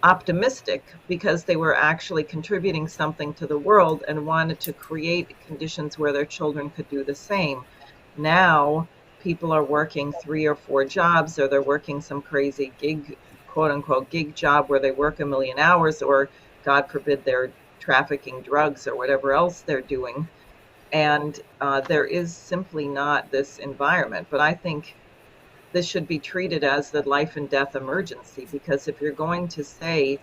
optimistic, because they were actually contributing something to the world and wanted to create conditions where their children could do the same. Now, people are working 3 or 4 jobs, or they're working some crazy gig, quote unquote, gig job where they work 1 million hours, or God forbid, they're trafficking drugs or whatever else they're doing. And there is simply not this environment. But I think this should be treated as the life and death emergency, because if you're going to say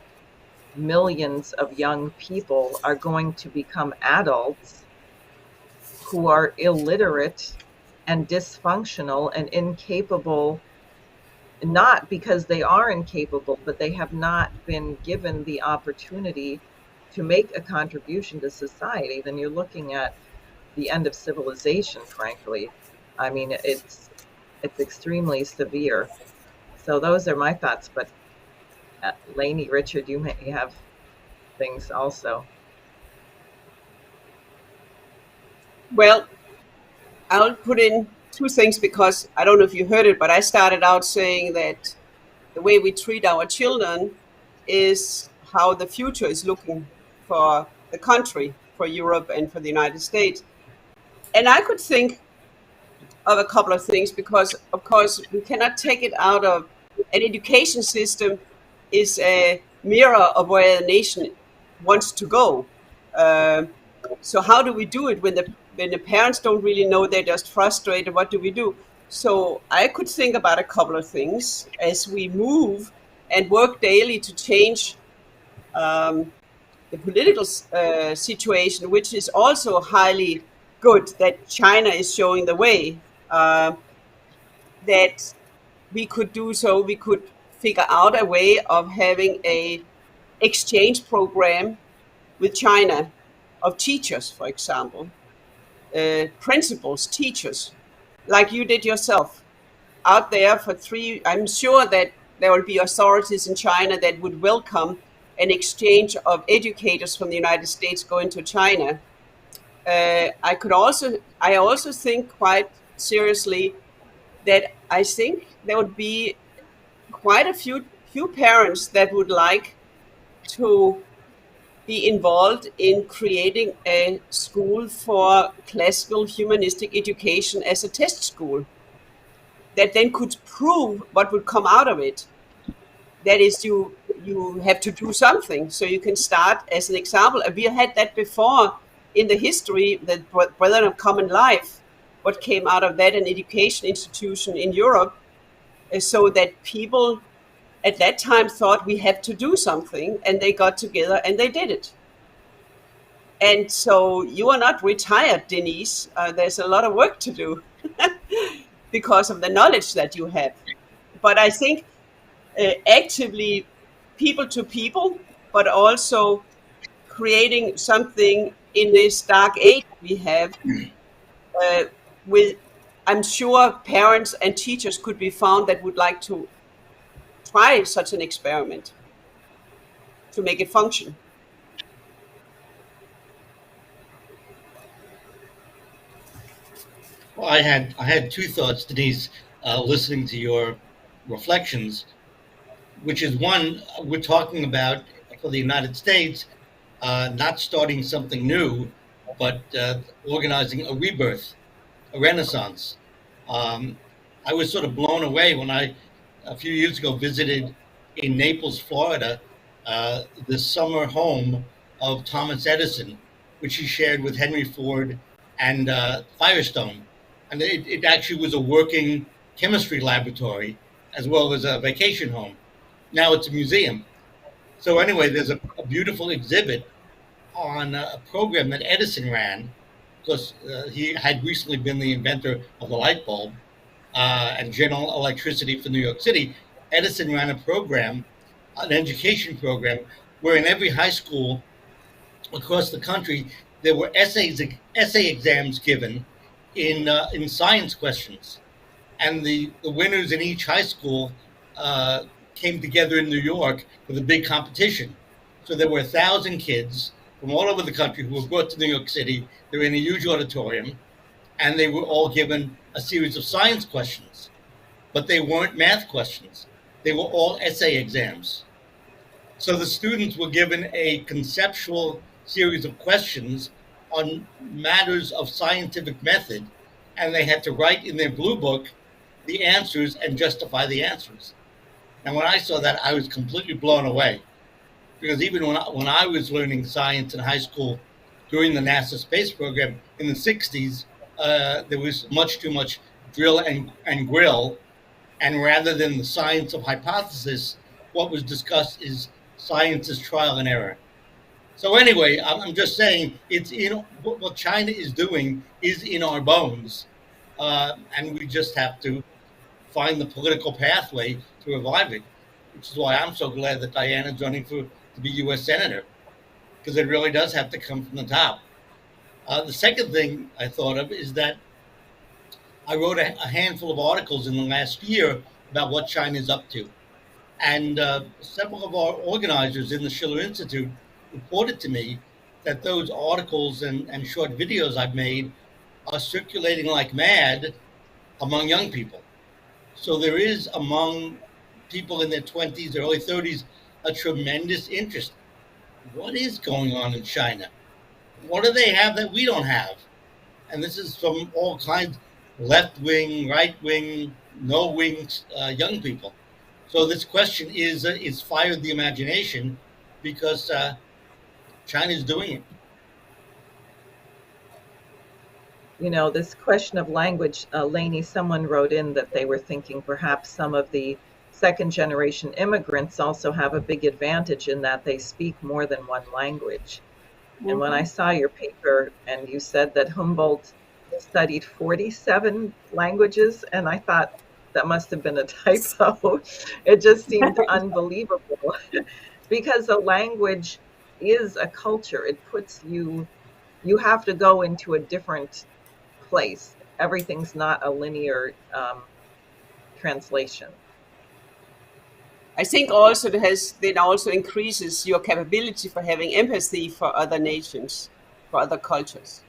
millions of young people are going to become adults who are illiterate and dysfunctional and incapable, not because they are incapable, but they have not been given the opportunity to make a contribution to society, then you're looking at the end of civilization, frankly. I mean, it's extremely severe. So those are my thoughts. But Leni, Richard, you may have things also. Well, I'll put in two things, because I don't know if you heard it, but I started out saying that the way we treat our children is how the future is looking for the country, for Europe and for the United States. And I could think of a couple of things, because of course we cannot take it out of an education system is a mirror of where the nation wants to go. So how do we do it when the parents don't really know, they're just frustrated? What do we do? So I could think about a couple of things as we move and work daily to change the political situation, which is also highly good that China is showing the way. That we could do so, we could figure out a way of having a exchange program with China of teachers, for example, principals, teachers, like you did yourself out there for 3. I'm sure that there will be authorities in China that would welcome an exchange of educators from the United States going to China. I also think quite seriously that I think there would be quite a few parents that would like to be involved in creating a school for classical humanistic education as a test school that then could prove what would come out of it. That is, you have to do something. So you can start as an example. We had that before in the history, the Brethren of Common Life, what came out of that, an education institution in Europe, so that people at that time thought we have to do something, and they got together and they did it. And so you are not retired, Denice. There's a lot of work to do because of the knowledge that you have. But I think actively people to people, but also creating something in this dark age we have with, I'm sure parents and teachers could be found that would like to try such an experiment to make it function. Well, I had two thoughts, Denice, listening to your reflections, which is one, we're talking about for the United States, not starting something new, but organizing a rebirth, a renaissance. I was sort of blown away when I, a few years ago, visited in Naples, Florida, the summer home of Thomas Edison, which he shared with Henry Ford and Firestone. And it actually was a working chemistry laboratory as well as a vacation home. Now it's a museum. So anyway, there's a beautiful exhibit on a program that Edison ran, because he had recently been the inventor of the light bulb and general electricity for New York City. Edison ran a program, an education program, where in every high school across the country, there were essay exams given in science questions. And the winners in each high school came together in New York with a big competition. So there were 1,000 kids from all over the country who were brought to New York City. They were in a huge auditorium, and they were all given a series of science questions. But they weren't math questions. They were all essay exams. So the students were given a conceptual series of questions on matters of scientific method, and they had to write in their blue book the answers and justify the answers. And when I saw that, I was completely blown away, because even when I was learning science in high school during the NASA space program in the 60s, there was much too much drill and grill. And rather than the science of hypothesis, what was discussed is science is trial and error. So anyway, I'm just saying, it's in what China is doing is in our bones, and we just have to find the political pathway to revive it, which is why I'm so glad that Diane is running to be U.S. Senator, because it really does have to come from the top. The second thing I thought of is that I wrote a handful of articles in the last year about what China is up to. And several of our organizers in the Schiller Institute reported to me that those articles and short videos I've made are circulating like mad among young people. So there is among people in their 20s, early 30s, a tremendous interest. What is going on in China? What do they have that we don't have? And this is from all kinds, left wing, right wing, no wings, young people. So this question is fired the imagination because China is doing it. You know, this question of language, Leni, someone wrote in that they were thinking perhaps some of the second generation immigrants also have a big advantage in that they speak more than one language. And when I saw your paper and you said that Humboldt studied 47 languages, and I thought that must have been a typo. It just seemed unbelievable because a language is a culture. It puts you have to go into a different place. Everything's not a linear translation. I think also it also increases your capability for having empathy for other nations, for other cultures.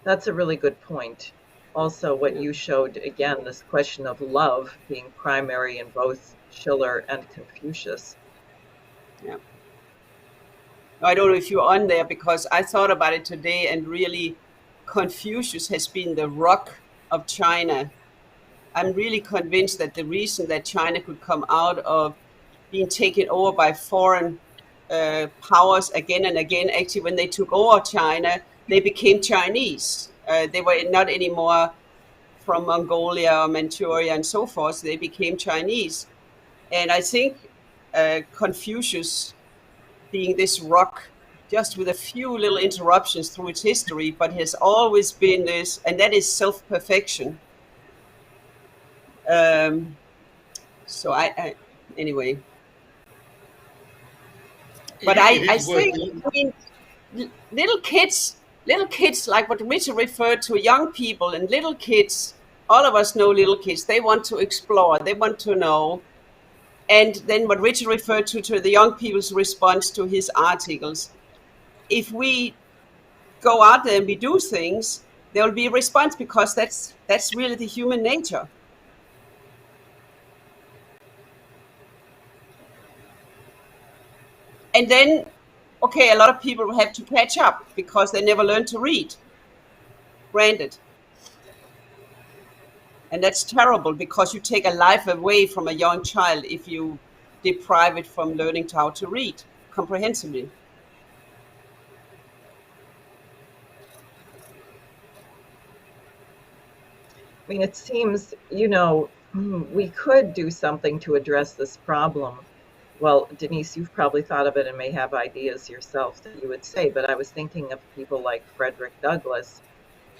That's a really good point. Also, what you showed, again, this question of love being primary in both Schiller and Confucius. Yeah. I don't know if you're on there, because I thought about it today, and really Confucius has been the rock of China. I'm really convinced that the reason that China could come out of being taken over by foreign powers again and again, actually when they took over China, they became Chinese. They were not anymore from Mongolia or Manchuria and so forth. They became Chinese. And I think Confucius being this rock, just with a few little interruptions through its history, but has always been this, and that is self-perfection. So anyway. But I think, I mean, little kids, like what Richard referred to, young people and little kids, all of us know little kids, they want to explore, they want to know. And then what Richard referred to the young people's response to his articles. If we go out there and we do things, there will be a response, because that's really the human nature. And then, okay, a lot of people have to catch up because they never learned to read. Granted. And that's terrible, because you take a life away from a young child if you deprive it from learning how to read comprehensively. I mean, it seems, you know, we could do something to address this problem. Well, Denice, you've probably thought of it and may have ideas yourself that you would say, but I was thinking of people like Frederick Douglass.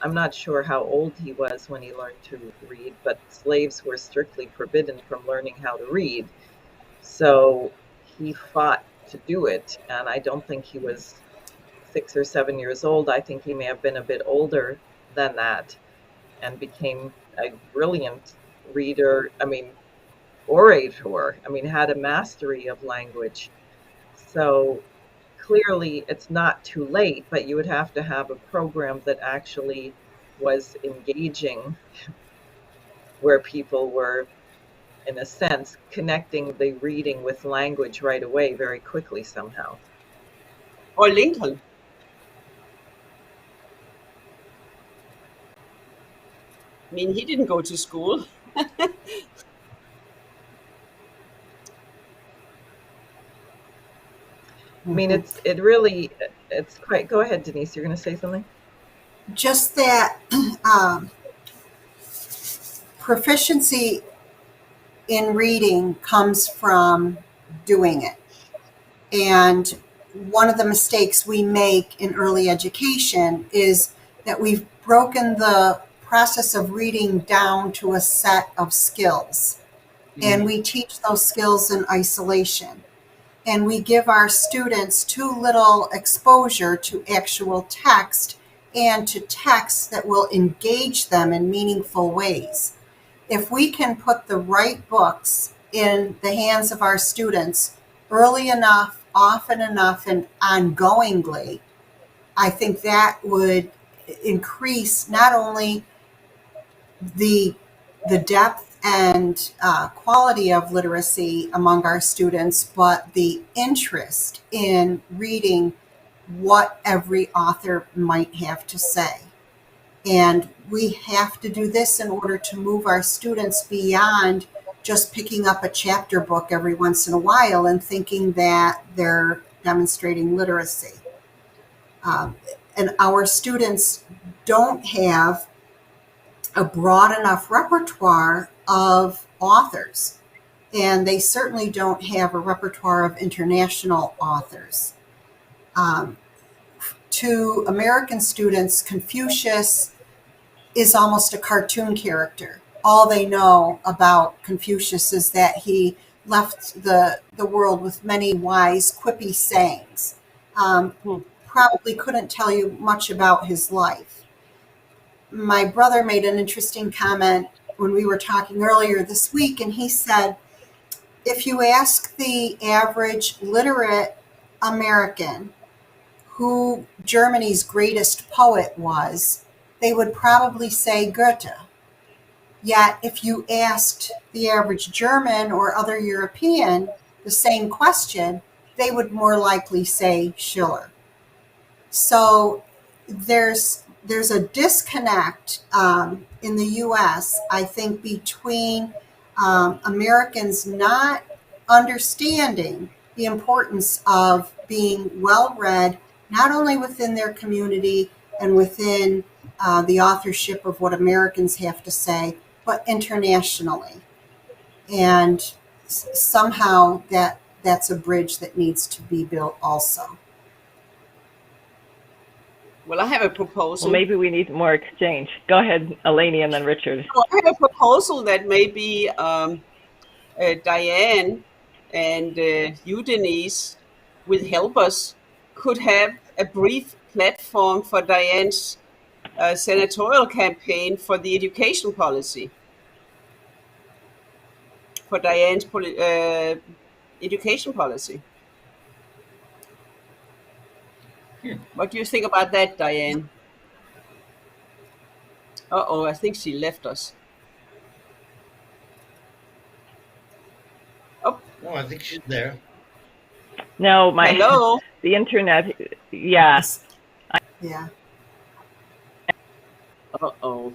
I'm not sure how old he was when he learned to read, but slaves were strictly forbidden from learning how to read. So he fought to do it, and I don't think he was 6 or 7 years old. I think he may have been a bit older than that, and became a brilliant reader, orator, had a mastery of language. So clearly it's not too late, but you would have to have a program that actually was engaging, where people were, in a sense, connecting the reading with language right away very quickly somehow. Or Lincoln. I mean, he didn't go to school. I mean, it's quite, go ahead, Denice, you're going to say something? Just that proficiency in reading comes from doing it. And one of the mistakes we make in early education is that we've broken the process of reading down to a set of skills. And we teach those skills in isolation. And we give our students too little exposure to actual text and to text that will engage them in meaningful ways. If we can put the right books in the hands of our students early enough, often enough, and ongoingly, I think that would increase not only the depth and quality of literacy among our students, but the interest in reading what every author might have to say. And we have to do this in order to move our students beyond just picking up a chapter book every once in a while and thinking that they're demonstrating literacy. And our students don't have a broad enough repertoire of authors, and they certainly don't have a repertoire of international authors. To American students, Confucius is almost a cartoon character. All they know about Confucius is that he left the world with many wise, quippy sayings. Probably couldn't tell you much about his life. My brother made an interesting comment when we were talking earlier this week, and he said, if you ask the average literate American who Germany's greatest poet was, they would probably say Goethe. Yet if you asked the average German or other European the same question, they would more likely say Schiller. So there's a disconnect in the U.S., I think, between Americans not understanding the importance of being well-read, not only within their community and within the authorship of what Americans have to say, but internationally. And somehow that's a bridge that needs to be built also. Well, I have a proposal. Well, maybe we need more exchange. Go ahead, Leni, and then Richard. Well, I have a proposal that maybe Diane and you, Denice, will help us, could have a brief platform for Diane's senatorial campaign for the education policy. For Diane's education policy. What do you think about that, Diane? Uh-oh, I think she left us. Oh. No, I think she's there. No, Hello? The internet, yeah. Yeah. Uh-oh.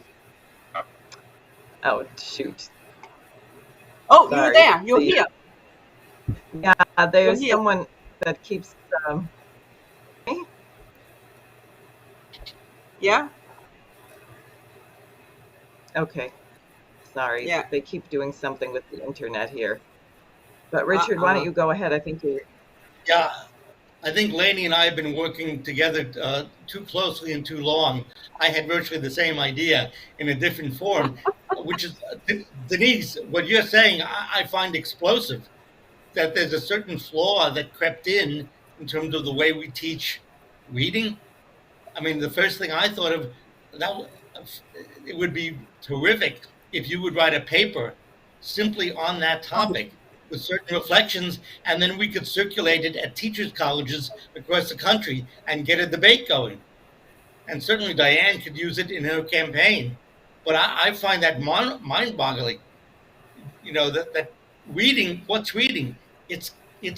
Oh, shoot. Oh, Sorry. you're there. You're here. Yeah, there's You're here. someone that keeps... Yeah? Okay. Sorry. Yeah. They keep doing something with the internet here. But Richard, why don't you go ahead? I think you... Yeah, I think Leni and I have been working together too closely and too long. I had virtually the same idea in a different form, which is, Denice, what you're saying, I find explosive, that there's a certain flaw that crept in terms of the way we teach reading. I mean, the first thing I thought of, it would be terrific if you would write a paper simply on that topic with certain reflections, and then we could circulate it at teachers' colleges across the country and get a debate going. And certainly Diane could use it in her campaign. But I find that mind-boggling. You know, that reading, what's reading? It's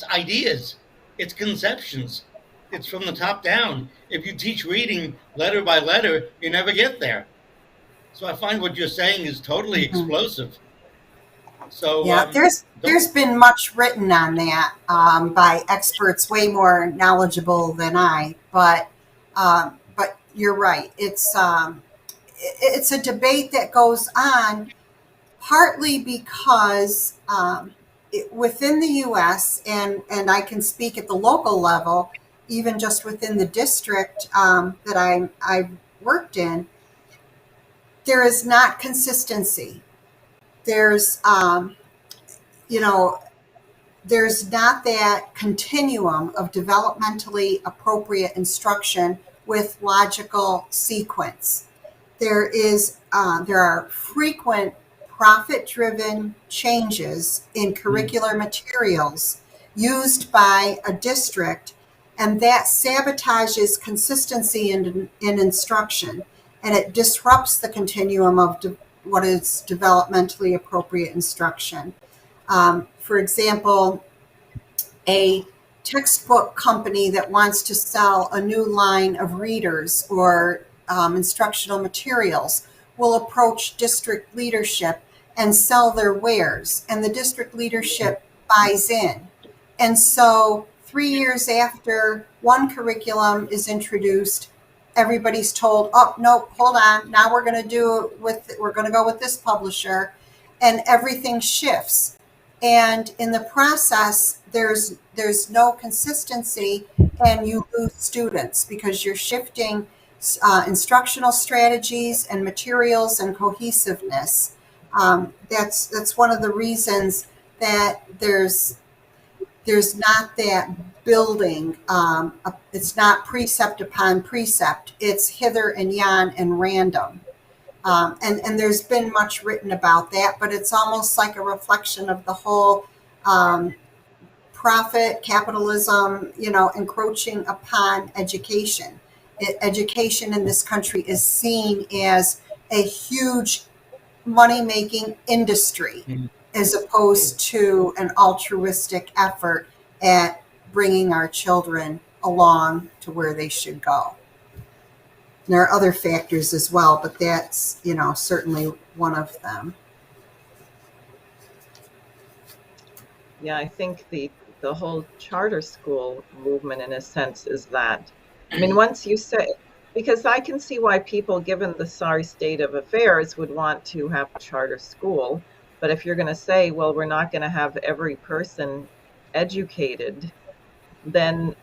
ideas, it's conceptions. It's from the top down. If you teach reading letter by letter, you never get there. So I find what you're saying is totally explosive. So yeah, there's been much written on that by experts way more knowledgeable than I. But you're right. It's a debate that goes on partly because within the U.S. and I can speak at the local level, even just within the district that I worked in, there is not consistency. There's, there's not that continuum of developmentally appropriate instruction with logical sequence. There are frequent profit-driven changes in curricular materials used by a district And that sabotages consistency in instruction, and it disrupts the continuum of what is developmentally appropriate instruction. For example, a textbook company that wants to sell a new line of readers or instructional materials will approach district leadership and sell their wares, and the district leadership buys in. And so 3 years after one curriculum is introduced, everybody's told, oh, no, hold on, now we're going to go with this publisher, and everything shifts. And in the process, there's no consistency, and you lose students because you're shifting instructional strategies and materials and cohesiveness. That's one of the reasons that there's not that building. It's not precept upon precept. It's hither and yon and random. And there's been much written about that, but it's almost like a reflection of the whole profit, capitalism, encroaching upon education. Education in this country is seen as a huge money-making industry as opposed to an altruistic effort at bringing our children along to where they should go. There are other factors as well, but that's, certainly one of them. Yeah, I think the whole charter school movement, in a sense, is that. I mean, once you say, because I can see why people, given the sorry state of affairs, would want to have a charter school. But if you're going to say, well, we're not going to have every person educated, then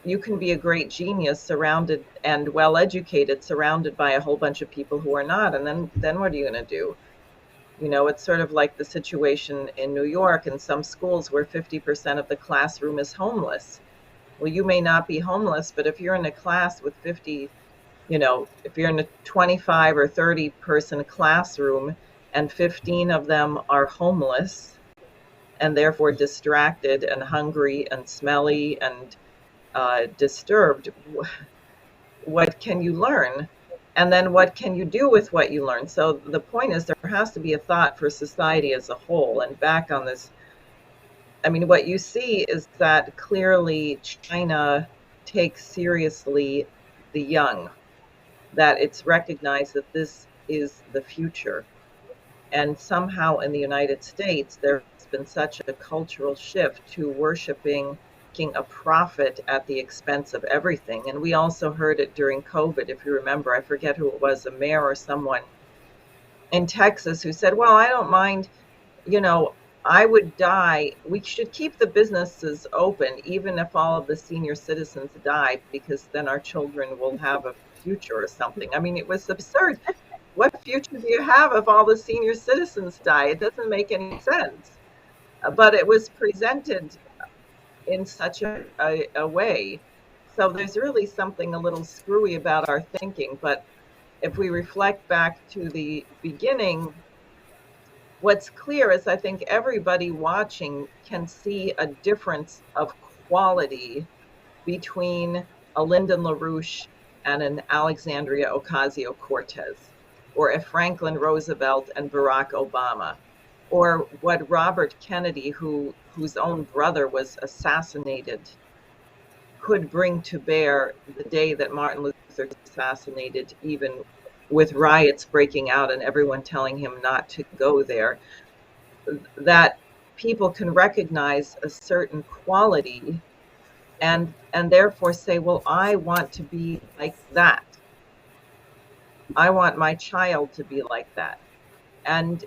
you can be a great genius surrounded and well-educated, surrounded by a whole bunch of people who are not. And then what are you going to do? It's sort of like the situation in New York in some schools where 50% of the classroom is homeless. Well, you may not be homeless, but if you're in a class with 50, if you're in a 25 or 30 person classroom and 15 of them are homeless and therefore distracted and hungry and smelly and disturbed, what can you learn? And then what can you do with what you learn? So the point is, there has to be a thought for society as a whole. And back on this, I mean, what you see is that clearly China takes seriously the young, that it's recognized that this is the future. And somehow in the United States, there's been such a cultural shift to worshiping a profit at the expense of everything. And we also heard it during COVID, if you remember. I forget who it was, a mayor or someone in Texas who said, well, I don't mind, I would die. We should keep the businesses open, even if all of the senior citizens die, because then our children will have a future or something. I mean, it was absurd. What future do you have if all the senior citizens die? It doesn't make any sense. But it was presented in such a way. So there's really something a little screwy about our thinking. But if we reflect back to the beginning, what's clear is I think everybody watching can see a difference of quality between a Lyndon LaRouche and an Alexandria Ocasio-Cortez, or a Franklin Roosevelt and Barack Obama, or what Robert Kennedy, whose own brother was assassinated, could bring to bear the day that Martin Luther was assassinated, even with riots breaking out and everyone telling him not to go there, that people can recognize a certain quality and therefore say, well, I want to be like that. I want my child to be like that. And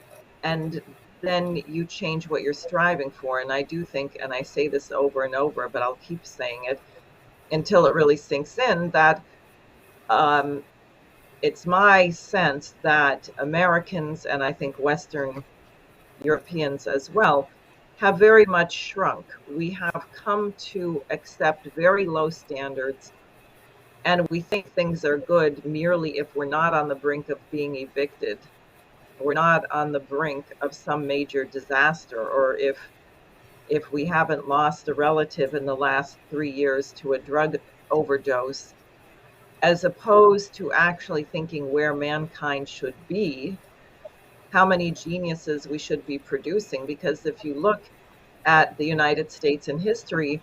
then you change what you're striving for. And I do think, and I say this over and over, but I'll keep saying it until it really sinks in, that it's my sense that Americans, and I think Western Europeans as well, have very much shrunk. We have come to accept very low standards, and we think things are good merely if we're not on the brink of being evicted. We're not on the brink of some major disaster, or if if we haven't lost a relative in the last 3 years to a drug overdose, as opposed to actually thinking where mankind should be, how many geniuses we should be producing. Because if you look at the United States in history,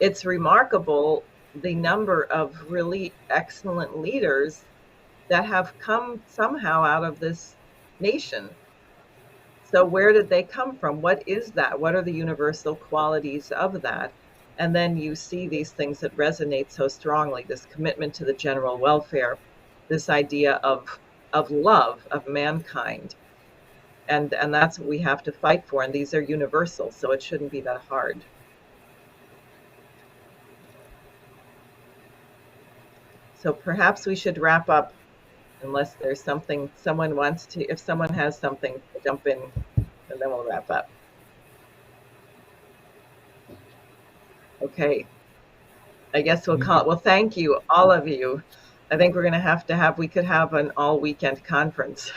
it's remarkable the number of really excellent leaders that have come somehow out of this nation. So where did they come from? What is that? What are the universal qualities of that? And then you see these things that resonate so strongly, this commitment to the general welfare, this idea of love, of mankind. And that's what we have to fight for. And these are universal, so it shouldn't be that hard. So perhaps we should wrap up, unless there's something someone wants to, if someone has something to jump in, and then we'll wrap up. Okay. I guess we'll call it. Well, thank you, all of you. I think we're going to we could have an all weekend conference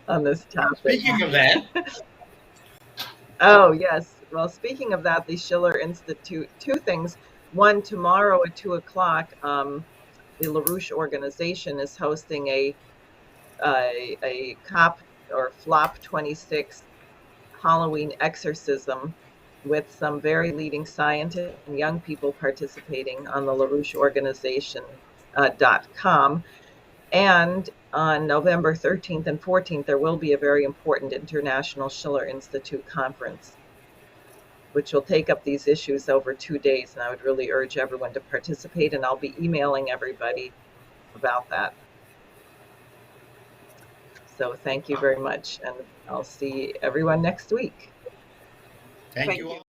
on this topic. Speaking of that. Oh, yes. Well, speaking of that, the Schiller Institute, two things. One, tomorrow at 2:00, the LaRouche organization is hosting a COP or FLOP 26 Halloween exorcism with some very leading scientists and young people participating on the LaRouche organization.com. And on November 13th and 14th, there will be a very important International Schiller Institute conference, which will take up these issues over 2 days. And I would really urge everyone to participate, and I'll be emailing everybody about that. So thank you very much, and I'll see everyone next week. Thank you all.